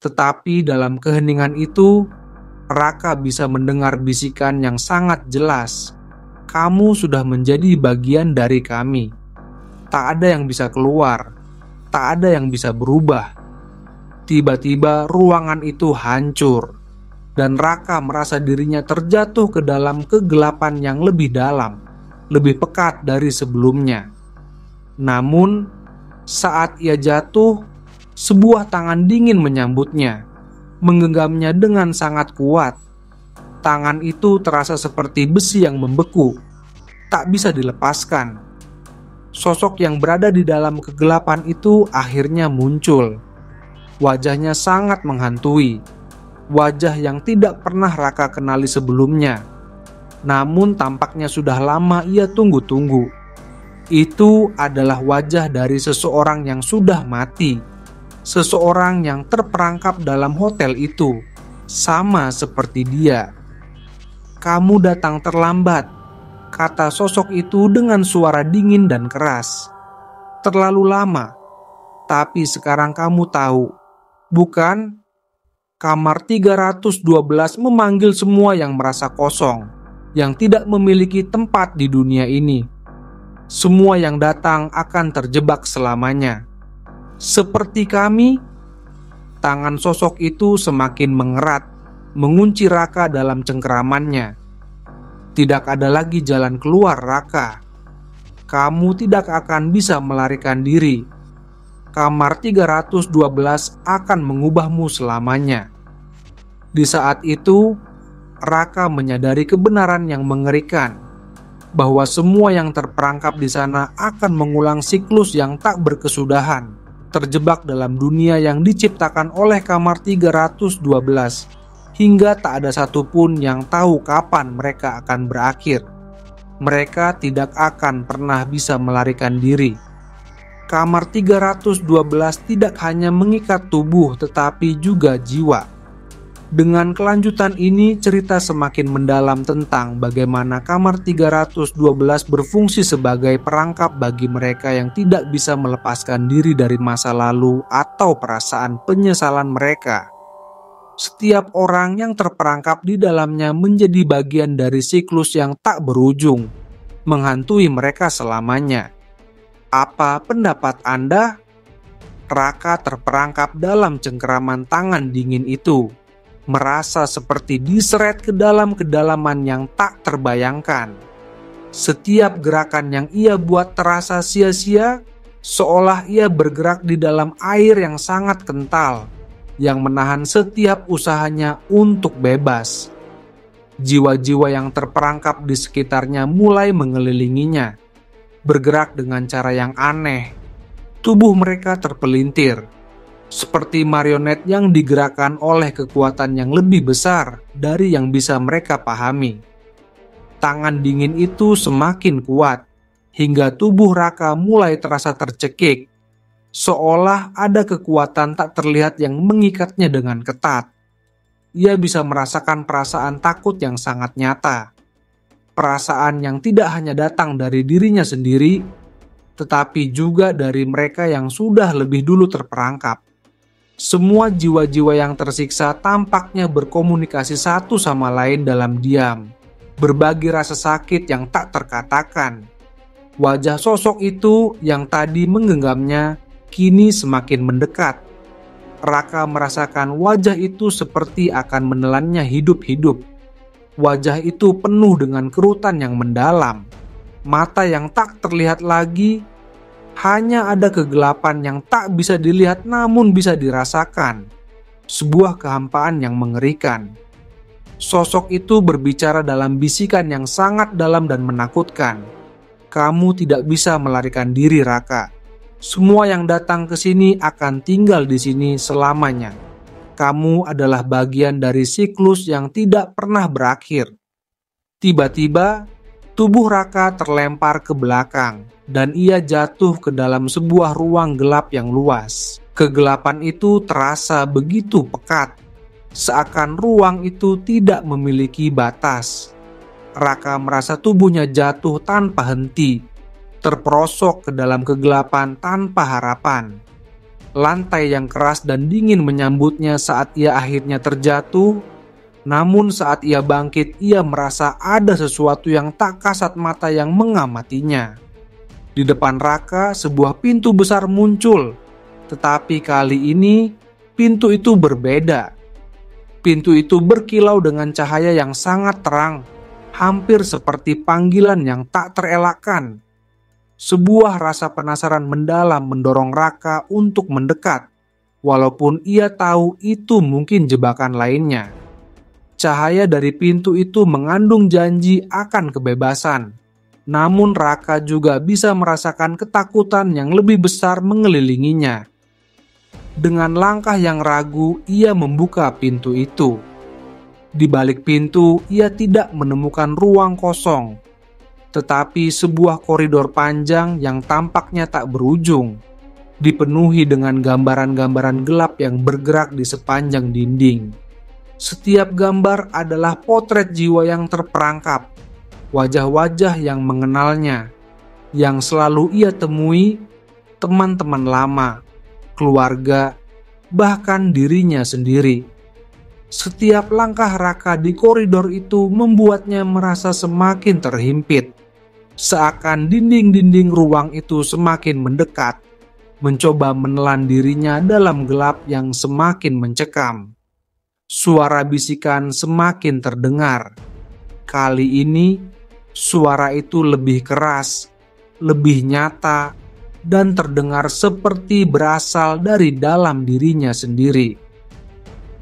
Tetapi dalam keheningan itu, Raka bisa mendengar bisikan yang sangat jelas. Kamu sudah menjadi bagian dari kami. Tak ada yang bisa keluar, tak ada yang bisa berubah. Tiba-tiba ruangan itu hancur, dan Raka merasa dirinya terjatuh ke dalam kegelapan yang lebih dalam, lebih pekat dari sebelumnya. Namun, saat ia jatuh, sebuah tangan dingin menyambutnya, menggenggamnya dengan sangat kuat. Tangan itu terasa seperti besi yang membeku, tak bisa dilepaskan. Sosok yang berada di dalam kegelapan itu akhirnya muncul. Wajahnya sangat menghantui. Wajah yang tidak pernah Raka kenali sebelumnya. Namun tampaknya sudah lama ia tunggu-tunggu. Itu adalah wajah dari seseorang yang sudah mati. Seseorang yang terperangkap dalam hotel itu. Sama seperti dia. Kamu datang terlambat, kata sosok itu dengan suara dingin dan keras. Terlalu lama, tapi sekarang kamu tahu, bukan? Kamar 312 memanggil semua yang merasa kosong, yang tidak memiliki tempat di dunia ini. Semua yang datang akan terjebak selamanya. Seperti kami, tangan sosok itu semakin mengerat, mengunci Raka dalam cengkeramannya. Tidak ada lagi jalan keluar, Raka. Kamu tidak akan bisa melarikan diri. Kamar 312 akan mengubahmu selamanya. Di saat itu, Raka menyadari kebenaran yang mengerikan, bahwa semua yang terperangkap di sana akan mengulang siklus yang tak berkesudahan, terjebak dalam dunia yang diciptakan oleh kamar 312, hingga tak ada satupun yang tahu kapan mereka akan berakhir. Mereka tidak akan pernah bisa melarikan diri. Kamar 312 tidak hanya mengikat tubuh tetapi juga jiwa. Dengan kelanjutan ini, cerita semakin mendalam tentang bagaimana kamar 312 berfungsi sebagai perangkap bagi mereka yang tidak bisa melepaskan diri dari masa lalu atau perasaan penyesalan mereka. Setiap orang yang terperangkap di dalamnya menjadi bagian dari siklus yang tak berujung, menghantui mereka selamanya. Apa pendapat Anda? Raka terperangkap dalam cengkeraman tangan dingin itu, merasa seperti diseret ke dalam kedalaman yang tak terbayangkan. Setiap gerakan yang ia buat terasa sia-sia, seolah ia bergerak di dalam air yang sangat kental, yang menahan setiap usahanya untuk bebas. Jiwa-jiwa yang terperangkap di sekitarnya mulai mengelilinginya, bergerak dengan cara yang aneh. Tubuh mereka terpelintir, seperti marionet yang digerakkan oleh kekuatan yang lebih besar dari yang bisa mereka pahami. Tangan dingin itu semakin kuat, hingga tubuh Raka mulai terasa tercekik, seolah ada kekuatan tak terlihat yang mengikatnya dengan ketat. Ia bisa merasakan perasaan takut yang sangat nyata. Perasaan yang tidak hanya datang dari dirinya sendiri, tetapi juga dari mereka yang sudah lebih dulu terperangkap. Semua jiwa-jiwa yang tersiksa tampaknya berkomunikasi satu sama lain dalam diam, berbagi rasa sakit yang tak terkatakan. Wajah sosok itu yang tadi menggenggamnya kini semakin mendekat. Raka merasakan wajah itu seperti akan menelannya hidup-hidup. Wajah itu penuh dengan kerutan yang mendalam. Mata yang tak terlihat lagi, hanya ada kegelapan yang tak bisa dilihat namun bisa dirasakan. Sebuah kehampaan yang mengerikan. Sosok itu berbicara dalam bisikan yang sangat dalam dan menakutkan. Kamu tidak bisa melarikan diri, Raka. Semua yang datang ke sini akan tinggal di sini selamanya. Kamu adalah bagian dari siklus yang tidak pernah berakhir. Tiba-tiba, tubuh Raka terlempar ke belakang dan ia jatuh ke dalam sebuah ruang gelap yang luas. Kegelapan itu terasa begitu pekat, seakan ruang itu tidak memiliki batas. Raka merasa tubuhnya jatuh tanpa henti, terperosok ke dalam kegelapan tanpa harapan. Lantai yang keras dan dingin menyambutnya saat ia akhirnya terjatuh. Namun saat ia bangkit, ia merasa ada sesuatu yang tak kasat mata yang mengamatinya. Di depan Raka, sebuah pintu besar muncul. Tetapi kali ini, pintu itu berbeda. Pintu itu berkilau dengan cahaya yang sangat terang, hampir seperti panggilan yang tak terelakkan. Sebuah rasa penasaran mendalam mendorong Raka untuk mendekat, walaupun ia tahu itu mungkin jebakan lainnya. Cahaya dari pintu itu mengandung janji akan kebebasan, namun Raka juga bisa merasakan ketakutan yang lebih besar mengelilinginya. Dengan langkah yang ragu, ia membuka pintu itu. Di balik pintu, ia tidak menemukan ruang kosong, tetapi sebuah koridor panjang yang tampaknya tak berujung, dipenuhi dengan gambaran-gambaran gelap yang bergerak di sepanjang dinding. Setiap gambar adalah potret jiwa yang terperangkap, wajah-wajah yang mengenalnya, yang selalu ia temui, teman-teman lama, keluarga, bahkan dirinya sendiri. Setiap langkah Raka di koridor itu membuatnya merasa semakin terhimpit. Seakan dinding-dinding ruang itu semakin mendekat, mencoba menelan dirinya dalam gelap yang semakin mencekam. Suara bisikan semakin terdengar. Kali ini, suara itu lebih keras, lebih nyata, dan terdengar seperti berasal dari dalam dirinya sendiri.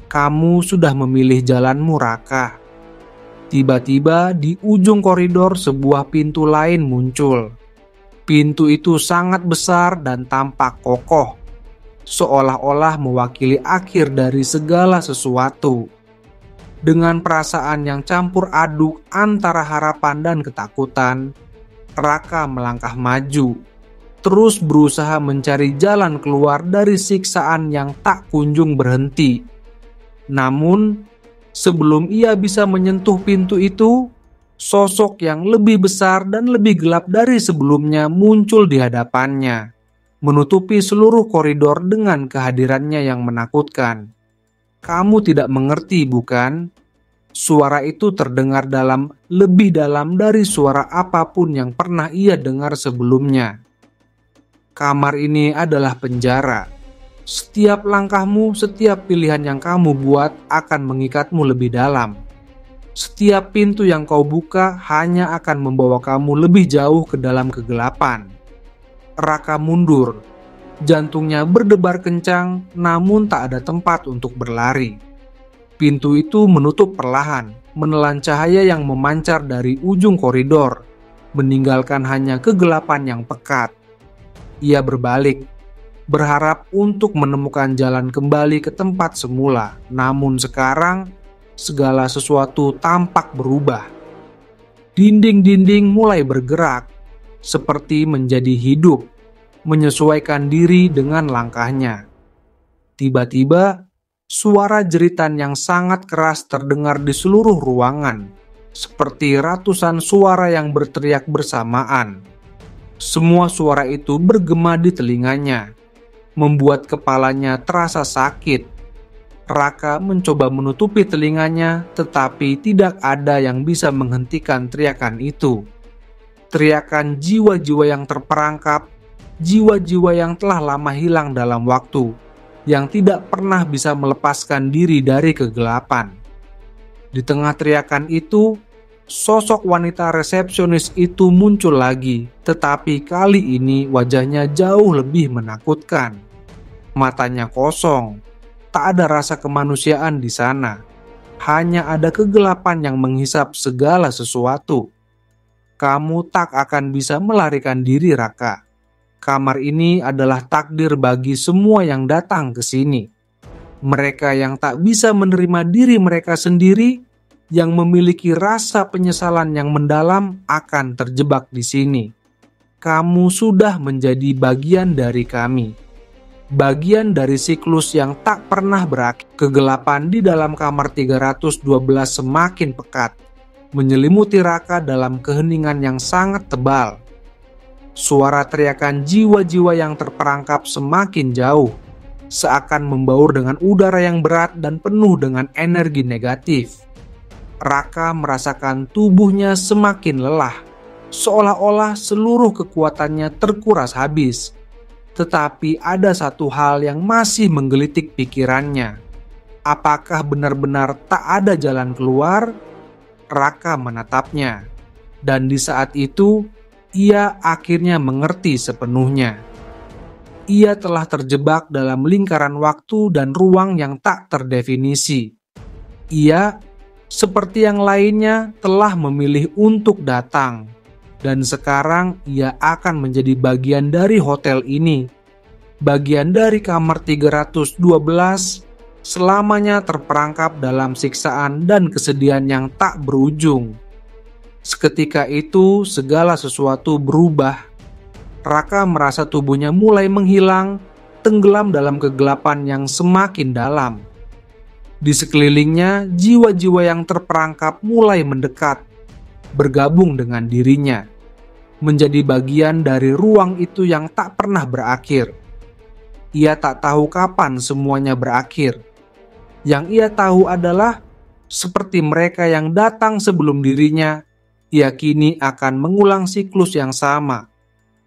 Kamu sudah memilih jalanmu, Raka. Tiba-tiba di ujung koridor sebuah pintu lain muncul. Pintu itu sangat besar dan tampak kokoh, seolah-olah mewakili akhir dari segala sesuatu. Dengan perasaan yang campur aduk antara harapan dan ketakutan, Raka melangkah maju, terus berusaha mencari jalan keluar dari siksaan yang tak kunjung berhenti. Namun, sebelum ia bisa menyentuh pintu itu, sosok yang lebih besar dan lebih gelap dari sebelumnya muncul di hadapannya, menutupi seluruh koridor dengan kehadirannya yang menakutkan. Kamu tidak mengerti, bukan? Suara itu terdengar lebih dalam dari suara apapun yang pernah ia dengar sebelumnya. Kamar ini adalah penjara. Setiap langkahmu, setiap pilihan yang kamu buat akan mengikatmu lebih dalam. Setiap pintu yang kau buka hanya akan membawa kamu lebih jauh ke dalam kegelapan. Raka mundur. Jantungnya berdebar kencang, namun tak ada tempat untuk berlari. Pintu itu menutup perlahan, menelan cahaya yang memancar dari ujung koridor, meninggalkan hanya kegelapan yang pekat. Ia berbalik. berharap untuk menemukan jalan kembali ke tempat semula. Namun sekarang, segala sesuatu tampak berubah. Dinding-dinding mulai bergerak, seperti menjadi hidup, menyesuaikan diri dengan langkahnya. Tiba-tiba, suara jeritan yang sangat keras terdengar di seluruh ruangan, seperti ratusan suara yang berteriak bersamaan. Semua suara itu bergema di telinganya, membuat kepalanya terasa sakit. Raka mencoba menutupi telinganya, tetapi tidak ada yang bisa menghentikan teriakan itu. Teriakan jiwa-jiwa yang terperangkap, jiwa-jiwa yang telah lama hilang dalam waktu, yang tidak pernah bisa melepaskan diri dari kegelapan. Di tengah teriakan itu, sosok wanita resepsionis itu muncul lagi, tetapi kali ini wajahnya jauh lebih menakutkan. Matanya kosong, tak ada rasa kemanusiaan di sana. Hanya ada kegelapan yang menghisap segala sesuatu. Kamu tak akan bisa melarikan diri, Raka. Kamar ini adalah takdir bagi semua yang datang ke sini. Mereka yang tak bisa menerima diri mereka sendiri, yang memiliki rasa penyesalan yang mendalam akan terjebak di sini. Kamu sudah menjadi bagian dari kami. Bagian dari siklus yang tak pernah berakhir. Kegelapan di dalam kamar 312 semakin pekat, menyelimuti Raka dalam keheningan yang sangat tebal. Suara teriakan jiwa-jiwa yang terperangkap semakin jauh, seakan membaur dengan udara yang berat dan penuh dengan energi negatif. Raka merasakan tubuhnya semakin lelah, seolah-olah seluruh kekuatannya terkuras habis. Tetapi ada satu hal yang masih menggelitik pikirannya. Apakah benar-benar tak ada jalan keluar? Raka menatapnya, dan di saat itu ia akhirnya mengerti sepenuhnya. Ia telah terjebak dalam lingkaran waktu dan ruang yang tak terdefinisi. Ia, seperti yang lainnya, telah memilih untuk datang, dan sekarang ia akan menjadi bagian dari hotel ini, bagian dari kamar 312, selamanya terperangkap dalam siksaan dan kesedihan yang tak berujung. Seketika itu, segala sesuatu berubah. Raka merasa tubuhnya mulai menghilang, tenggelam dalam kegelapan yang semakin dalam. Di sekelilingnya, jiwa-jiwa yang terperangkap mulai mendekat, bergabung dengan dirinya, menjadi bagian dari ruang itu yang tak pernah berakhir. Ia tak tahu kapan semuanya berakhir. Yang ia tahu adalah, seperti mereka yang datang sebelum dirinya, ia kini akan mengulang siklus yang sama,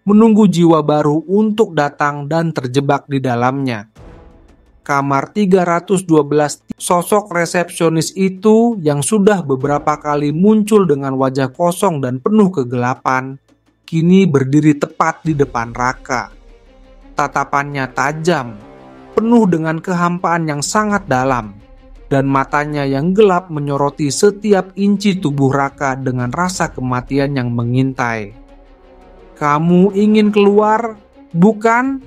menunggu jiwa baru untuk datang dan terjebak di dalamnya. Kamar 312, sosok resepsionis itu yang sudah beberapa kali muncul dengan wajah kosong dan penuh kegelapan, kini berdiri tepat di depan Raka. Tatapannya tajam, penuh dengan kehampaan yang sangat dalam, dan matanya yang gelap menyoroti setiap inci tubuh Raka dengan rasa kematian yang mengintai. "Kamu ingin keluar, bukan?"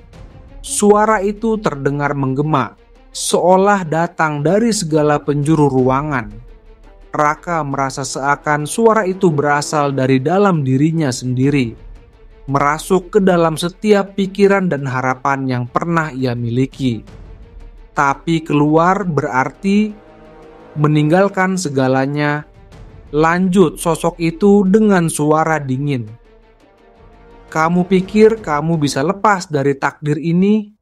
Suara itu terdengar menggema, seolah datang dari segala penjuru ruangan. Raka merasa seakan suara itu berasal dari dalam dirinya sendiri, merasuk ke dalam setiap pikiran dan harapan yang pernah ia miliki. Tapi keluar berarti meninggalkan segalanya. Lanjut sosok itu dengan suara dingin. "Kamu pikir kamu bisa lepas dari takdir ini?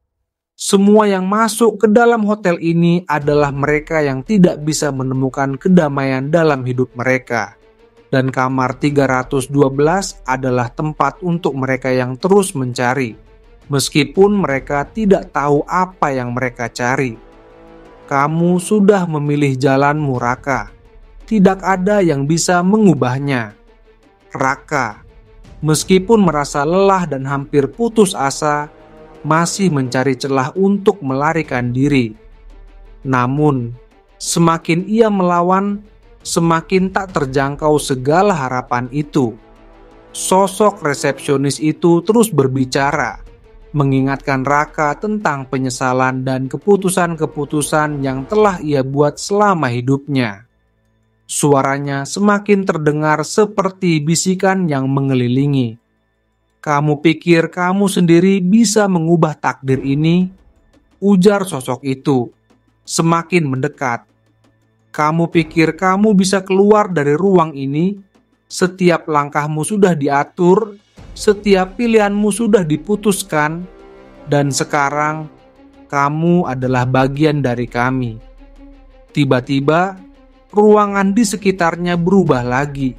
Semua yang masuk ke dalam hotel ini adalah mereka yang tidak bisa menemukan kedamaian dalam hidup mereka. Dan kamar 312 adalah tempat untuk mereka yang terus mencari, meskipun mereka tidak tahu apa yang mereka cari. Kamu sudah memilih jalanmu, Raka. Tidak ada yang bisa mengubahnya. Raka, meskipun merasa lelah dan hampir putus asa, masih mencari celah untuk melarikan diri. Namun, semakin ia melawan, semakin tak terjangkau segala harapan itu. Sosok resepsionis itu terus berbicara. mengingatkan Raka tentang penyesalan dan keputusan-keputusan yang telah ia buat selama hidupnya. Suaranya semakin terdengar seperti bisikan yang mengelilingi. "Kamu pikir kamu sendiri bisa mengubah takdir ini?" ujar sosok itu, semakin mendekat. "Kamu pikir kamu bisa keluar dari ruang ini? Setiap langkahmu sudah diatur, setiap pilihanmu sudah diputuskan, dan sekarang kamu adalah bagian dari kami." Tiba-tiba, ruangan di sekitarnya berubah lagi.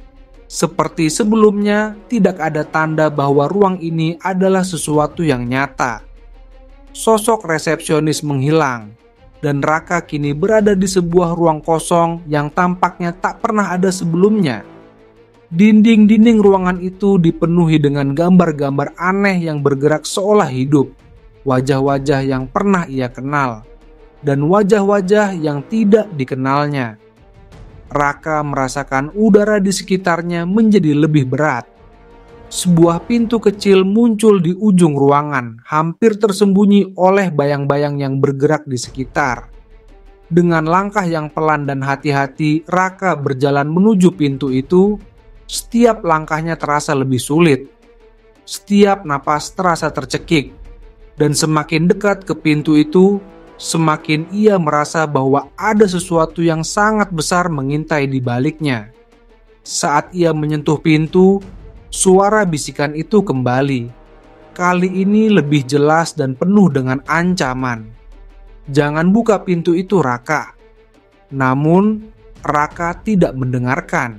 Seperti sebelumnya, tidak ada tanda bahwa ruang ini adalah sesuatu yang nyata. Sosok resepsionis menghilang, dan Raka kini berada di sebuah ruang kosong yang tampaknya tak pernah ada sebelumnya. Dinding-dinding ruangan itu dipenuhi dengan gambar-gambar aneh yang bergerak seolah hidup, wajah-wajah yang pernah ia kenal, dan wajah-wajah yang tidak dikenalnya. Raka merasakan udara di sekitarnya menjadi lebih berat. Sebuah pintu kecil muncul di ujung ruangan, hampir tersembunyi oleh bayang-bayang yang bergerak di sekitar. Dengan langkah yang pelan dan hati-hati, Raka berjalan menuju pintu itu. Setiap langkahnya terasa lebih sulit. Setiap napas terasa tercekik. Dan semakin dekat ke pintu itu, semakin ia merasa bahwa ada sesuatu yang sangat besar mengintai di baliknya. Saat ia menyentuh pintu, suara bisikan itu kembali. Kali ini lebih jelas dan penuh dengan ancaman. "Jangan buka pintu itu, Raka." Namun, Raka tidak mendengarkan.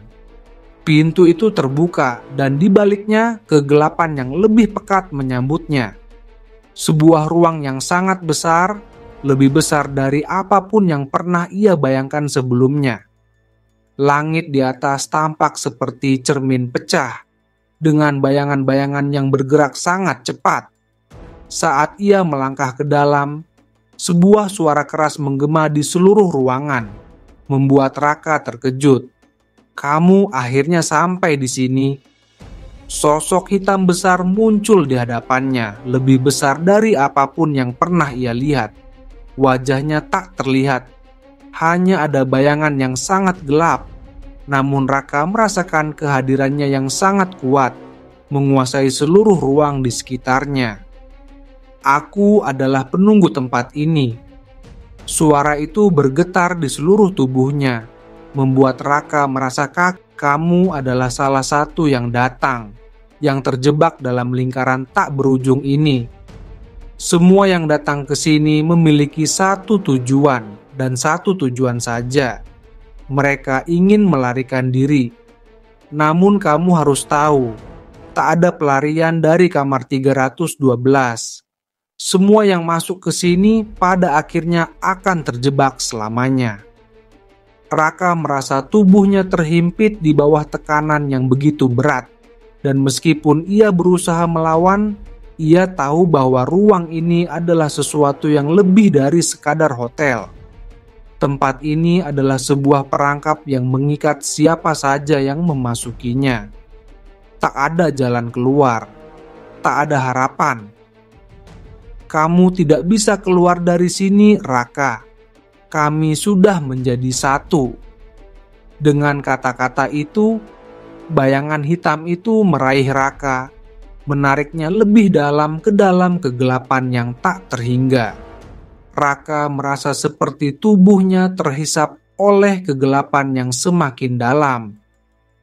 Pintu itu terbuka dan di baliknya kegelapan yang lebih pekat menyambutnya. Sebuah ruang yang sangat besar, lebih besar dari apapun yang pernah ia bayangkan sebelumnya. Langit di atas tampak seperti cermin pecah, dengan bayangan-bayangan yang bergerak sangat cepat. Saat ia melangkah ke dalam, sebuah suara keras menggema di seluruh ruangan, membuat Raka terkejut. "Kamu akhirnya sampai di sini." Sosok hitam besar muncul di hadapannya, lebih besar dari apapun yang pernah ia lihat. Wajahnya tak terlihat, hanya ada bayangan yang sangat gelap. Namun Raka merasakan kehadirannya yang sangat kuat, menguasai seluruh ruang di sekitarnya. "Aku adalah penunggu tempat ini." Suara itu bergetar di seluruh tubuhnya, membuat Raka merasa kamu adalah salah satu yang datang, yang terjebak dalam lingkaran tak berujung ini. Semua yang datang ke sini memiliki satu tujuan dan satu tujuan saja. Mereka ingin melarikan diri. Namun kamu harus tahu, tak ada pelarian dari kamar 312. Semua yang masuk ke sini pada akhirnya akan terjebak selamanya. Raka merasa tubuhnya terhimpit di bawah tekanan yang begitu berat. Dan meskipun ia berusaha melawan, ia tahu bahwa ruang ini adalah sesuatu yang lebih dari sekadar hotel. Tempat ini adalah sebuah perangkap yang mengikat siapa saja yang memasukinya. Tak ada jalan keluar, tak ada harapan. "Kamu tidak bisa keluar dari sini, Raka. Kami sudah menjadi satu." Dengan kata-kata itu, bayangan hitam itu meraih Raka, menariknya lebih dalam ke dalam kegelapan yang tak terhingga. Raka merasa seperti tubuhnya terhisap oleh kegelapan yang semakin dalam.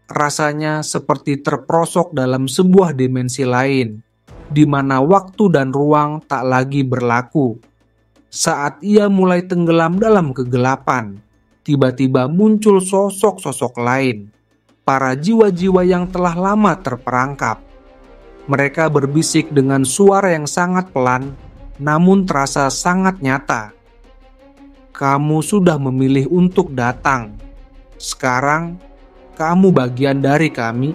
Rasanya seperti terperosok dalam sebuah dimensi lain, di mana waktu dan ruang tak lagi berlaku. Saat ia mulai tenggelam dalam kegelapan, tiba-tiba muncul sosok-sosok lain, para jiwa-jiwa yang telah lama terperangkap. Mereka berbisik dengan suara yang sangat pelan, namun terasa sangat nyata. "Kamu sudah memilih untuk datang. Sekarang, kamu bagian dari kami.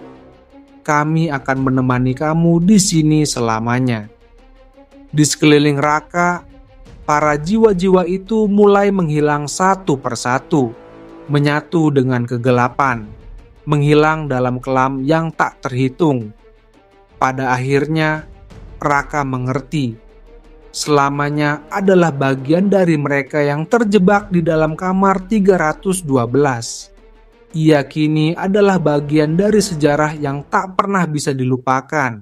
Kami akan menemani kamu di sini selamanya." Di sekeliling Raka, para jiwa-jiwa itu mulai menghilang satu persatu, menyatu dengan kegelapan, menghilang dalam kelam yang tak terhitung. Pada akhirnya, Raka mengerti selamanya adalah bagian dari mereka yang terjebak di dalam kamar 312. Ia kini adalah bagian dari sejarah yang tak pernah bisa dilupakan.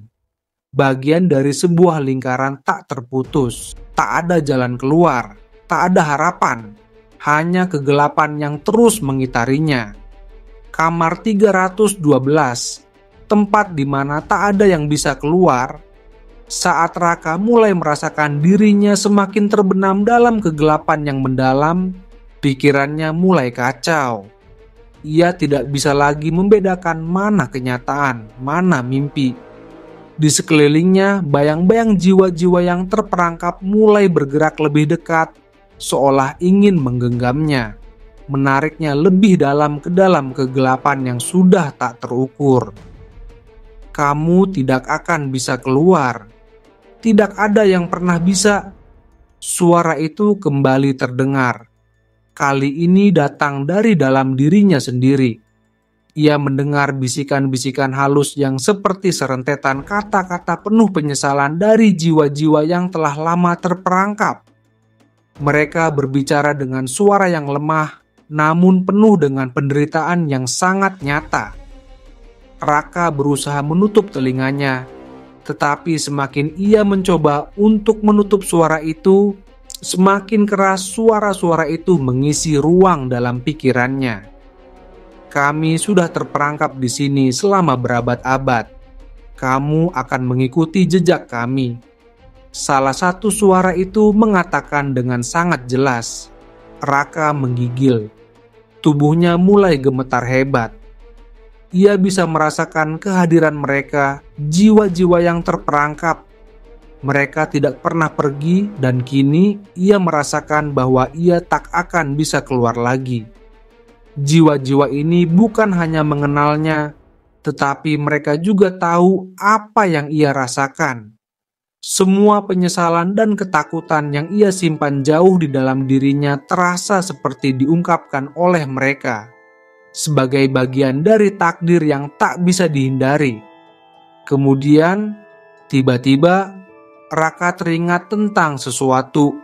Bagian dari sebuah lingkaran tak terputus. Tak ada jalan keluar, tak ada harapan, hanya kegelapan yang terus mengitarinya. Kamar 312, tempat di mana tak ada yang bisa keluar. Saat Raka mulai merasakan dirinya semakin terbenam dalam kegelapan yang mendalam, pikirannya mulai kacau. Ia tidak bisa lagi membedakan mana kenyataan, mana mimpi. Di sekelilingnya, bayang-bayang jiwa-jiwa yang terperangkap mulai bergerak lebih dekat, seolah ingin menggenggamnya, menariknya lebih dalam ke dalam kegelapan yang sudah tak terukur. Kamu tidak akan bisa keluar. Tidak ada yang pernah bisa. Suara itu kembali terdengar. Kali ini datang dari dalam dirinya sendiri. Ia mendengar bisikan-bisikan halus yang seperti serentetan kata-kata penuh penyesalan dari jiwa-jiwa yang telah lama terperangkap. Mereka berbicara dengan suara yang lemah, namun penuh dengan penderitaan yang sangat nyata. Raka berusaha menutup telinganya, tetapi semakin ia mencoba untuk menutup suara itu, semakin keras suara-suara itu mengisi ruang dalam pikirannya. Kami sudah terperangkap di sini selama berabad-abad. Kamu akan mengikuti jejak kami. Salah satu suara itu mengatakan dengan sangat jelas. Raka menggigil. Tubuhnya mulai gemetar hebat. Ia bisa merasakan kehadiran mereka, jiwa-jiwa yang terperangkap. Mereka tidak pernah pergi dan kini ia merasakan bahwa ia tak akan bisa keluar lagi. Jiwa-jiwa ini bukan hanya mengenalnya, tetapi mereka juga tahu apa yang ia rasakan. Semua penyesalan dan ketakutan yang ia simpan jauh di dalam dirinya terasa seperti diungkapkan oleh mereka. Sebagai bagian dari takdir yang tak bisa dihindari. Kemudian, tiba-tiba, Raka teringat tentang sesuatu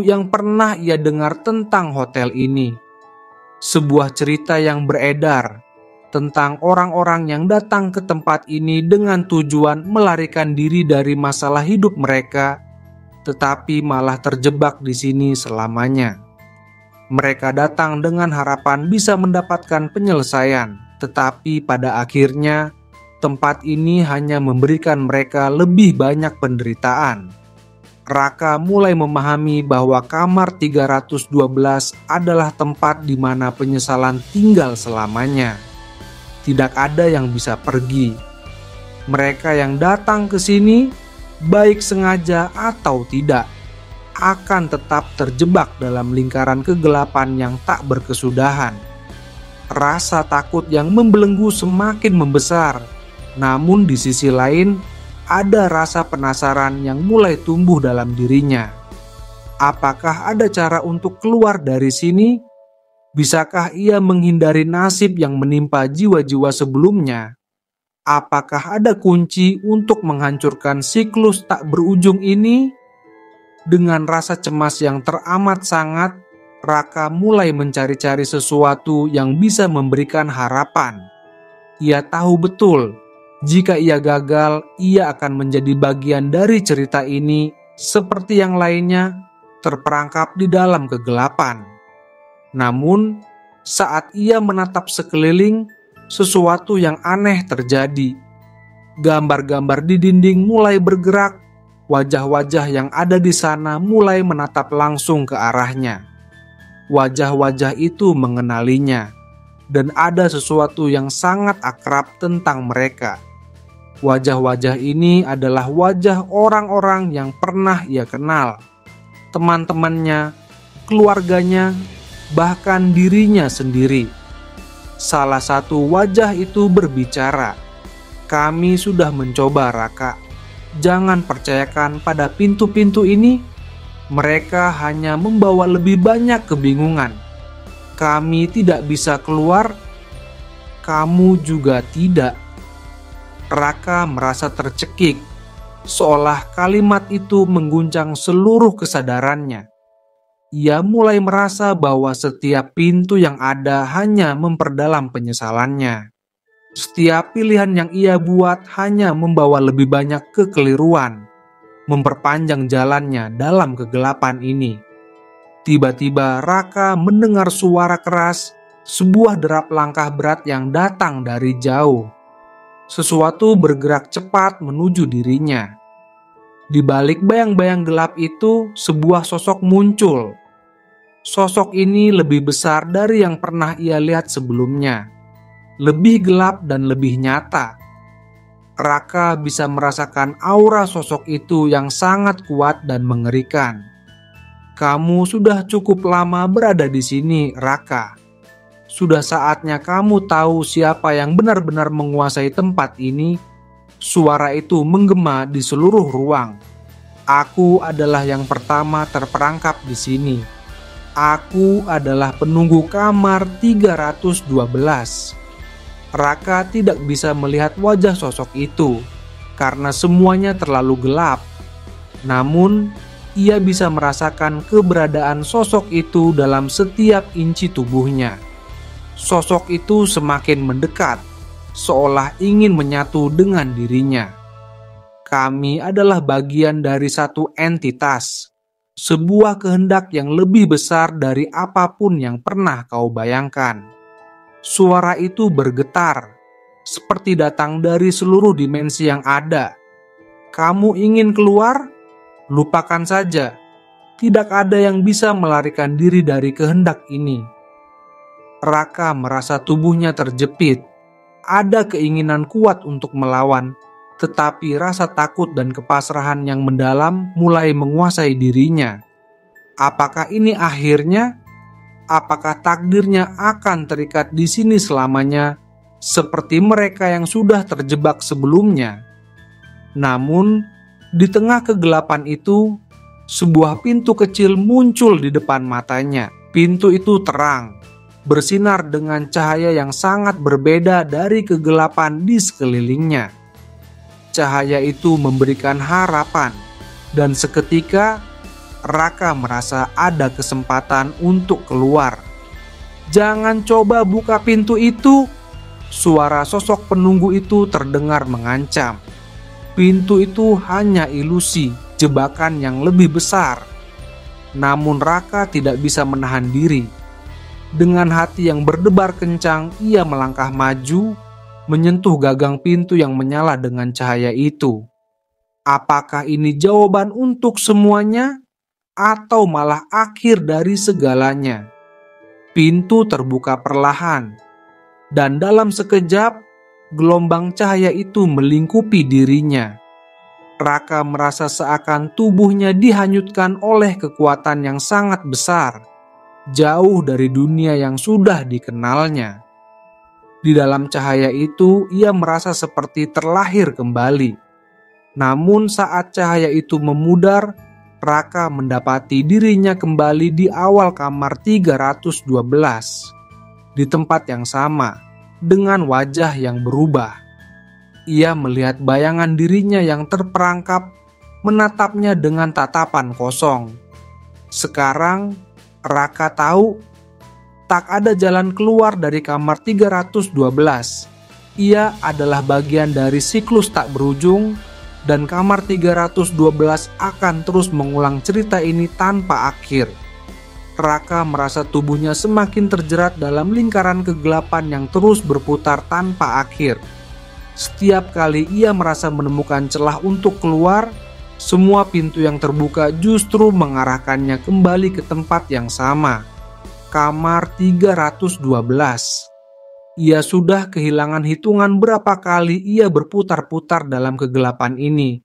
yang pernah ia dengar tentang hotel ini. Sebuah cerita yang beredar tentang orang-orang yang datang ke tempat ini dengan tujuan melarikan diri dari masalah hidup mereka, tetapi malah terjebak di sini selamanya. Mereka datang dengan harapan bisa mendapatkan penyelesaian, tetapi pada akhirnya tempat ini hanya memberikan mereka lebih banyak penderitaan. Raka mulai memahami bahwa kamar 312 adalah tempat di mana penyesalan tinggal selamanya. Tidak ada yang bisa pergi. Mereka yang datang ke sini, baik sengaja atau tidak, akan tetap terjebak dalam lingkaran kegelapan yang tak berkesudahan. Rasa takut yang membelenggu semakin membesar, namun di sisi lain ada rasa penasaran yang mulai tumbuh dalam dirinya. Apakah ada cara untuk keluar dari sini? Bisakah ia menghindari nasib yang menimpa jiwa-jiwa sebelumnya? Apakah ada kunci untuk menghancurkan siklus tak berujung ini? Dengan rasa cemas yang teramat sangat, Raka mulai mencari-cari sesuatu yang bisa memberikan harapan. Ia tahu betul, jika ia gagal, ia akan menjadi bagian dari cerita ini seperti yang lainnya, terperangkap di dalam kegelapan. Namun, saat ia menatap sekeliling, sesuatu yang aneh terjadi. Gambar-gambar di dinding mulai bergerak. Wajah-wajah yang ada di sana mulai menatap langsung ke arahnya. Wajah-wajah itu mengenalinya, dan ada sesuatu yang sangat akrab tentang mereka. Wajah-wajah ini adalah wajah orang-orang yang pernah ia kenal, teman-temannya, keluarganya, bahkan dirinya sendiri. Salah satu wajah itu berbicara, "Kami sudah mencoba, Raka. Jangan percayakan pada pintu-pintu ini. Mereka hanya membawa lebih banyak kebingungan. Kami tidak bisa keluar. Kamu juga tidak." Raka merasa tercekik. seolah kalimat itu mengguncang seluruh kesadarannya. Ia mulai merasa bahwa setiap pintu yang ada hanya memperdalam penyesalannya. Setiap pilihan yang ia buat hanya membawa lebih banyak kekeliruan, memperpanjang jalannya dalam kegelapan ini. Tiba-tiba Raka mendengar suara keras, sebuah derap langkah berat yang datang dari jauh. Sesuatu bergerak cepat menuju dirinya. Di balik bayang-bayang gelap itu, sebuah sosok muncul. Sosok ini lebih besar dari yang pernah ia lihat sebelumnya. Lebih gelap dan lebih nyata. Raka bisa merasakan aura sosok itu yang sangat kuat dan mengerikan. Kamu sudah cukup lama berada di sini, Raka. Sudah saatnya kamu tahu siapa yang benar-benar menguasai tempat ini. Suara itu menggema di seluruh ruang. Aku adalah yang pertama terperangkap di sini. Aku adalah penunggu kamar 312. Raka tidak bisa melihat wajah sosok itu karena semuanya terlalu gelap. Namun, ia bisa merasakan keberadaan sosok itu dalam setiap inci tubuhnya. Sosok itu semakin mendekat, seolah ingin menyatu dengan dirinya. Kami adalah bagian dari satu entitas. Sebuah kehendak yang lebih besar dari apapun yang pernah kau bayangkan. Suara itu bergetar, seperti datang dari seluruh dimensi yang ada. Kamu ingin keluar? Lupakan saja. Tidak ada yang bisa melarikan diri dari kehendak ini. Raka merasa tubuhnya terjepit. Ada keinginan kuat untuk melawan, tetapi rasa takut dan kepasrahan yang mendalam mulai menguasai dirinya. Apakah ini akhirnya? Apakah takdirnya akan terikat di sini selamanya, seperti mereka yang sudah terjebak sebelumnya? Namun, di tengah kegelapan itu, sebuah pintu kecil muncul di depan matanya. Pintu itu terang, bersinar dengan cahaya yang sangat berbeda dari kegelapan di sekelilingnya. Cahaya itu memberikan harapan, dan seketika Raka merasa ada kesempatan untuk keluar. Jangan coba buka pintu itu, suara sosok penunggu itu terdengar mengancam. Pintu itu hanya ilusi, jebakan yang lebih besar. Namun Raka tidak bisa menahan diri. Dengan hati yang berdebar kencang, ia melangkah maju, menyentuh gagang pintu yang menyala dengan cahaya itu. Apakah ini jawaban untuk semuanya? Atau malah akhir dari segalanya? Pintu terbuka perlahan, dan dalam sekejap, gelombang cahaya itu melingkupi dirinya. Raka merasa seakan tubuhnya dihanyutkan oleh kekuatan yang sangat besar, jauh dari dunia yang sudah dikenalnya. Di dalam cahaya itu, ia merasa seperti terlahir kembali. Namun saat cahaya itu memudar, Raka mendapati dirinya kembali di awal kamar 312, di tempat yang sama, dengan wajah yang berubah. Ia melihat bayangan dirinya yang terperangkap, menatapnya dengan tatapan kosong. Sekarang, Raka tahu tak ada jalan keluar dari kamar 312. Ia adalah bagian dari siklus tak berujung, dan kamar 312 akan terus mengulang cerita ini tanpa akhir. Raka merasa tubuhnya semakin terjerat dalam lingkaran kegelapan yang terus berputar tanpa akhir. Setiap kali ia merasa menemukan celah untuk keluar, semua pintu yang terbuka justru mengarahkannya kembali ke tempat yang sama, kamar 312. Ia sudah kehilangan hitungan berapa kali ia berputar-putar dalam kegelapan ini,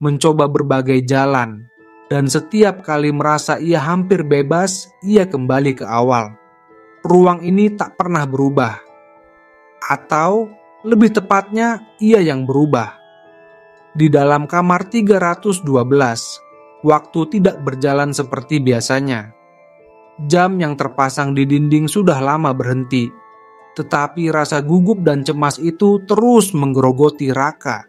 mencoba berbagai jalan, dan setiap kali merasa ia hampir bebas, ia kembali ke awal. Ruang ini tak pernah berubah. Atau, lebih tepatnya, ia yang berubah. Di dalam kamar 312, waktu tidak berjalan seperti biasanya. Jam yang terpasang di dinding sudah lama berhenti, tetapi rasa gugup dan cemas itu terus menggerogoti Raka.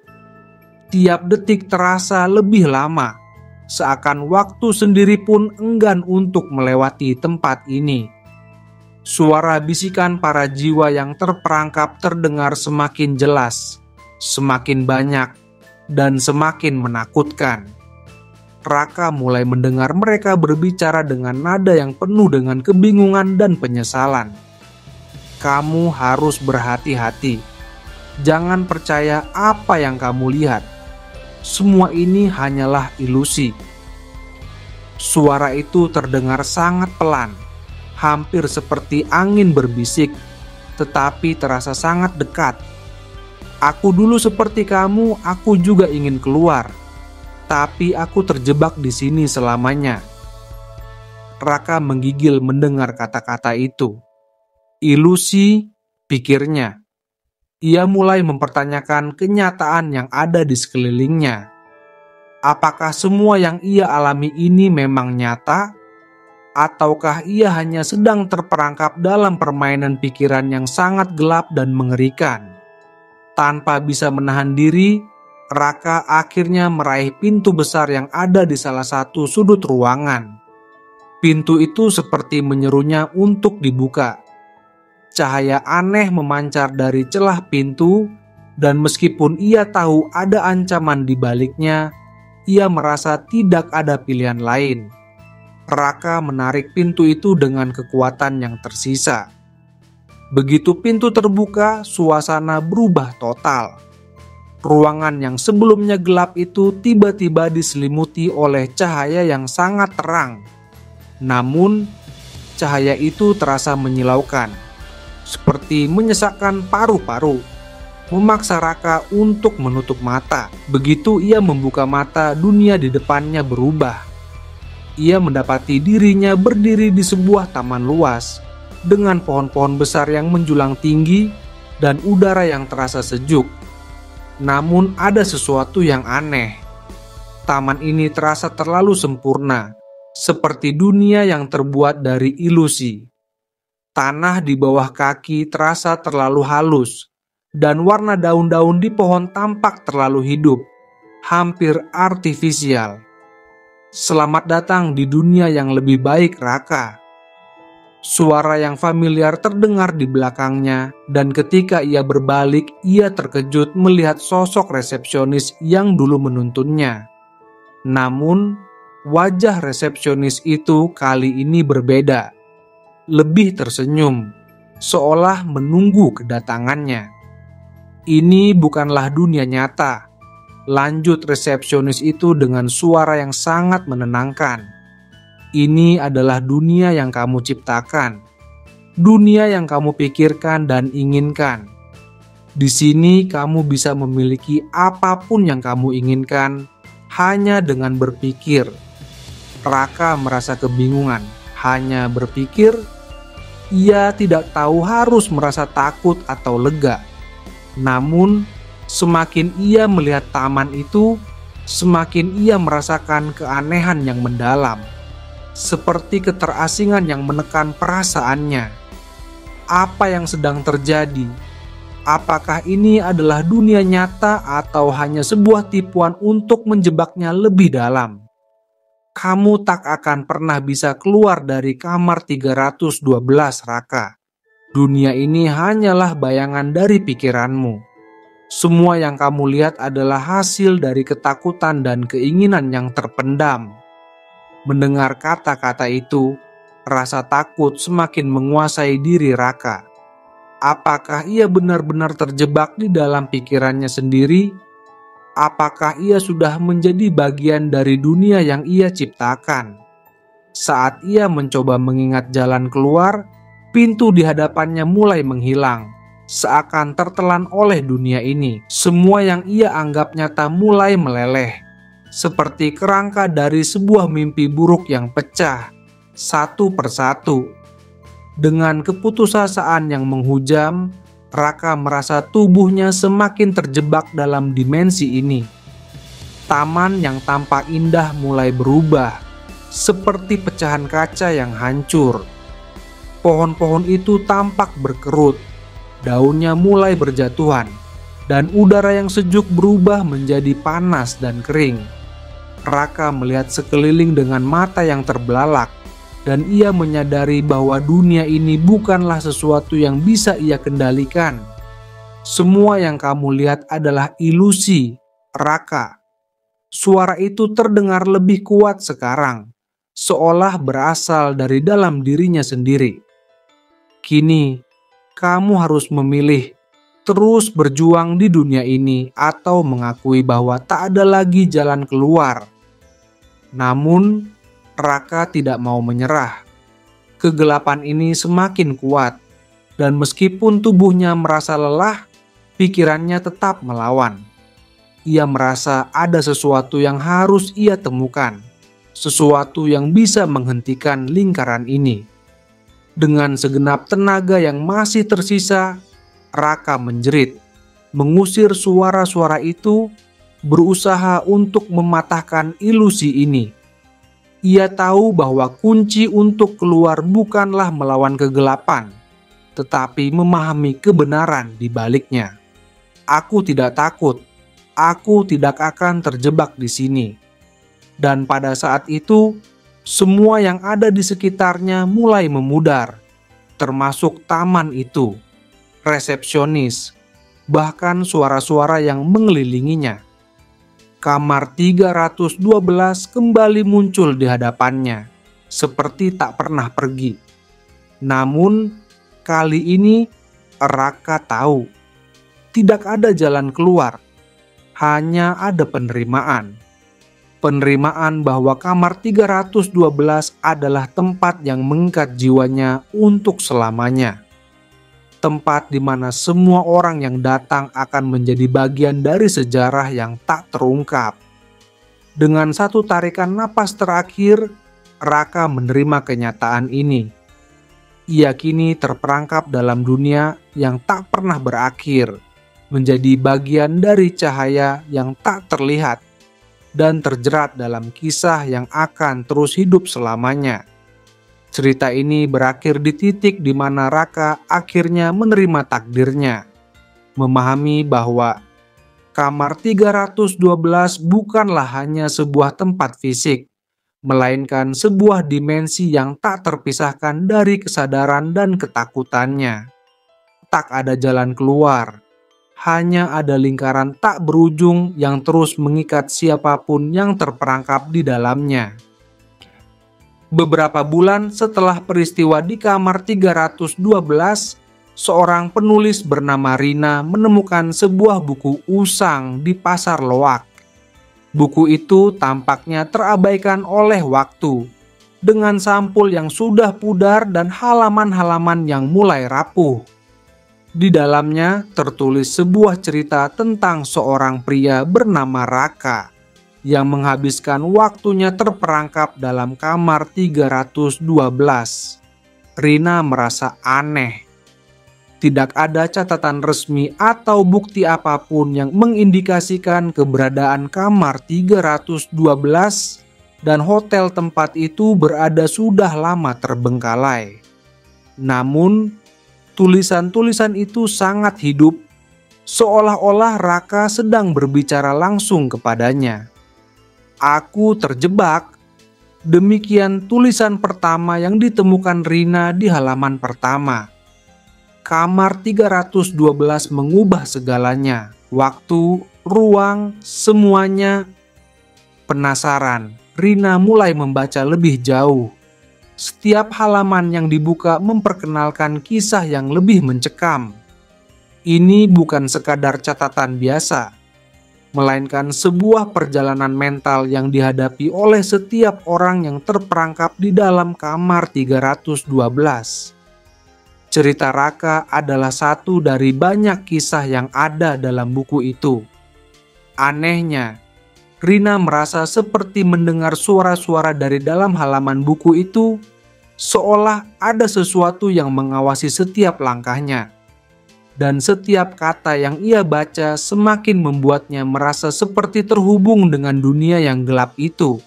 Tiap detik terasa lebih lama, seakan waktu sendiri pun enggan untuk melewati tempat ini. Suara bisikan para jiwa yang terperangkap terdengar semakin jelas, semakin banyak, dan semakin menakutkan. Raka mulai mendengar mereka berbicara dengan nada yang penuh dengan kebingungan dan penyesalan. Kamu harus berhati-hati. Jangan percaya apa yang kamu lihat. Semua ini hanyalah ilusi. Suara itu terdengar sangat pelan, hampir seperti angin berbisik, tetapi terasa sangat dekat. Aku dulu seperti kamu, aku juga ingin keluar, tapi aku terjebak di sini selamanya. Raka menggigil mendengar kata-kata itu. Ilusi, pikirnya. Ia mulai mempertanyakan kenyataan yang ada di sekelilingnya. Apakah semua yang ia alami ini memang nyata? Ataukah ia hanya sedang terperangkap dalam permainan pikiran yang sangat gelap dan mengerikan? Tanpa bisa menahan diri, Raka akhirnya meraih pintu besar yang ada di salah satu sudut ruangan. Pintu itu seperti menyerunya untuk dibuka. Cahaya aneh memancar dari celah pintu, dan meskipun ia tahu ada ancaman di baliknya, ia merasa tidak ada pilihan lain. Raka menarik pintu itu dengan kekuatan yang tersisa. Begitu pintu terbuka, suasana berubah total. Ruangan yang sebelumnya gelap itu tiba-tiba diselimuti oleh cahaya yang sangat terang. Namun, cahaya itu terasa menyilaukan, seperti menyesakkan paru-paru, memaksa Raka untuk menutup mata. Begitu ia membuka mata, dunia di depannya berubah. Ia mendapati dirinya berdiri di sebuah taman luas, dengan pohon-pohon besar yang menjulang tinggi dan udara yang terasa sejuk. Namun ada sesuatu yang aneh. Taman ini terasa terlalu sempurna, seperti dunia yang terbuat dari ilusi. Tanah di bawah kaki terasa terlalu halus, dan warna daun-daun di pohon tampak terlalu hidup, hampir artifisial. Selamat datang di dunia yang lebih baik, Raka. Suara yang familiar terdengar di belakangnya, dan ketika ia berbalik, ia terkejut melihat sosok resepsionis yang dulu menuntunnya. Namun, wajah resepsionis itu kali ini berbeda. Lebih tersenyum, seolah menunggu kedatangannya. Ini bukanlah dunia nyata, lanjut resepsionis itu dengan suara yang sangat menenangkan. Ini adalah dunia yang kamu ciptakan, dunia yang kamu pikirkan dan inginkan. Di sini kamu bisa memiliki apapun yang kamu inginkan hanya dengan berpikir. Raka merasa kebingungan, hanya berpikir. Ia tidak tahu harus merasa takut atau lega. Namun, semakin ia melihat taman itu, semakin ia merasakan keanehan yang mendalam, seperti keterasingan yang menekan perasaannya. Apa yang sedang terjadi? Apakah ini adalah dunia nyata atau hanya sebuah tipuan untuk menjebaknya lebih dalam? Kamu tak akan pernah bisa keluar dari kamar 312, Raka. Dunia ini hanyalah bayangan dari pikiranmu. Semua yang kamu lihat adalah hasil dari ketakutan dan keinginan yang terpendam. Mendengar kata-kata itu, rasa takut semakin menguasai diri Raka. Apakah ia benar-benar terjebak di dalam pikirannya sendiri? Apakah ia sudah menjadi bagian dari dunia yang ia ciptakan? Saat ia mencoba mengingat jalan keluar, pintu di hadapannya mulai menghilang, seakan tertelan oleh dunia ini. Semua yang ia anggap nyata mulai meleleh, seperti kerangka dari sebuah mimpi buruk yang pecah, satu persatu. Dengan keputusasaan yang menghujam, Raka merasa tubuhnya semakin terjebak dalam dimensi ini. Taman yang tampak indah mulai berubah, seperti pecahan kaca yang hancur. Pohon-pohon itu tampak berkerut, daunnya mulai berjatuhan, dan udara yang sejuk berubah menjadi panas dan kering. Raka melihat sekeliling dengan mata yang terbelalak, dan ia menyadari bahwa dunia ini bukanlah sesuatu yang bisa ia kendalikan. Semua yang kamu lihat adalah ilusi, Raka. Suara itu terdengar lebih kuat sekarang, seolah berasal dari dalam dirinya sendiri. Kini, kamu harus memilih terus berjuang di dunia ini atau mengakui bahwa tak ada lagi jalan keluar. Namun, Raka tidak mau menyerah. Kegelapan ini semakin kuat, dan meskipun tubuhnya merasa lelah, pikirannya tetap melawan. Ia merasa ada sesuatu yang harus ia temukan, sesuatu yang bisa menghentikan lingkaran ini. Dengan segenap tenaga yang masih tersisa, Raka menjerit, mengusir suara-suara itu, berusaha untuk mematahkan ilusi ini. Ia tahu bahwa kunci untuk keluar bukanlah melawan kegelapan, tetapi memahami kebenaran di baliknya. Aku tidak takut, aku tidak akan terjebak di sini. Dan pada saat itu, semua yang ada di sekitarnya mulai memudar, termasuk taman itu, resepsionis, bahkan suara-suara yang mengelilinginya. Kamar 312 kembali muncul di hadapannya, seperti tak pernah pergi. Namun, kali ini Raka tahu, tidak ada jalan keluar, hanya ada penerimaan. Penerimaan bahwa kamar 312 adalah tempat yang mengikat jiwanya untuk selamanya. Tempat di mana semua orang yang datang akan menjadi bagian dari sejarah yang tak terungkap. Dengan satu tarikan napas terakhir, Raka menerima kenyataan ini. Ia kini terperangkap dalam dunia yang tak pernah berakhir, menjadi bagian dari cahaya yang tak terlihat, dan terjerat dalam kisah yang akan terus hidup selamanya. Cerita ini berakhir di titik di mana Raka akhirnya menerima takdirnya, memahami bahwa kamar 312 bukanlah hanya sebuah tempat fisik, melainkan sebuah dimensi yang tak terpisahkan dari kesadaran dan ketakutannya. Tak ada jalan keluar, hanya ada lingkaran tak berujung yang terus mengikat siapapun yang terperangkap di dalamnya. Beberapa bulan setelah peristiwa di kamar 312, seorang penulis bernama Rina menemukan sebuah buku usang di pasar loak. Buku itu tampaknya terabaikan oleh waktu, dengan sampul yang sudah pudar dan halaman-halaman yang mulai rapuh. Di dalamnya tertulis sebuah cerita tentang seorang pria bernama Raka yang menghabiskan waktunya terperangkap dalam kamar 312. Rina merasa aneh. Tidak ada catatan resmi atau bukti apapun yang mengindikasikan keberadaan kamar 312 dan hotel tempat itu berada sudah lama terbengkalai. Namun, tulisan-tulisan itu sangat hidup, seolah-olah Raka sedang berbicara langsung kepadanya. Aku terjebak. Demikian tulisan pertama yang ditemukan Rina di halaman pertama. Kamar 312 mengubah segalanya. Waktu, ruang, semuanya. Penasaran, Rina mulai membaca lebih jauh. Setiap halaman yang dibuka memperkenalkan kisah yang lebih mencekam. Ini bukan sekadar catatan biasa, melainkan sebuah perjalanan mental yang dihadapi oleh setiap orang yang terperangkap di dalam kamar 312. Cerita Raka adalah satu dari banyak kisah yang ada dalam buku itu. Anehnya, Rina merasa seperti mendengar suara-suara dari dalam halaman buku itu, seolah ada sesuatu yang mengawasi setiap langkahnya. Dan setiap kata yang ia baca semakin membuatnya merasa seperti terhubung dengan dunia yang gelap itu.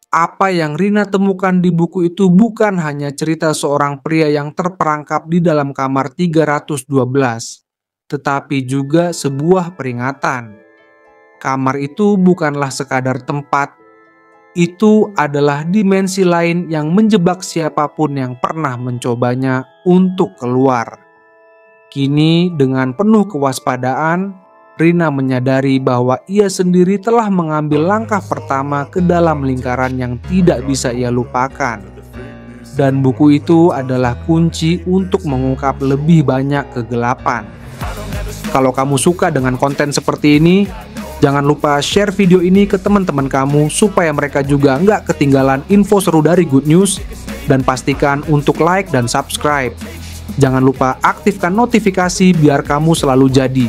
Apa yang Rina temukan di buku itu bukan hanya cerita seorang pria yang terperangkap di dalam kamar 312, tetapi juga sebuah peringatan. Kamar itu bukanlah sekadar tempat, itu adalah dimensi lain yang menjebak siapapun yang pernah mencobanya untuk keluar. Kini dengan penuh kewaspadaan, Rina menyadari bahwa ia sendiri telah mengambil langkah pertama ke dalam lingkaran yang tidak bisa ia lupakan. Dan buku itu adalah kunci untuk mengungkap lebih banyak kegelapan. Kalau kamu suka dengan konten seperti ini, jangan lupa share video ini ke teman-teman kamu supaya mereka juga nggak ketinggalan info seru dari Good News. Dan pastikan untuk like dan subscribe. Jangan lupa aktifkan notifikasi biar kamu selalu jadi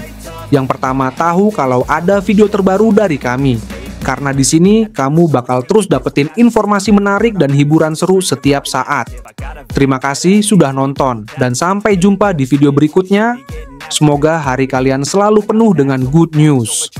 yang pertama tahu kalau ada video terbaru dari kami. Karena di sini kamu bakal terus dapetin informasi menarik dan hiburan seru setiap saat. Terima kasih sudah nonton dan sampai jumpa di video berikutnya. Semoga hari kalian selalu penuh dengan good news.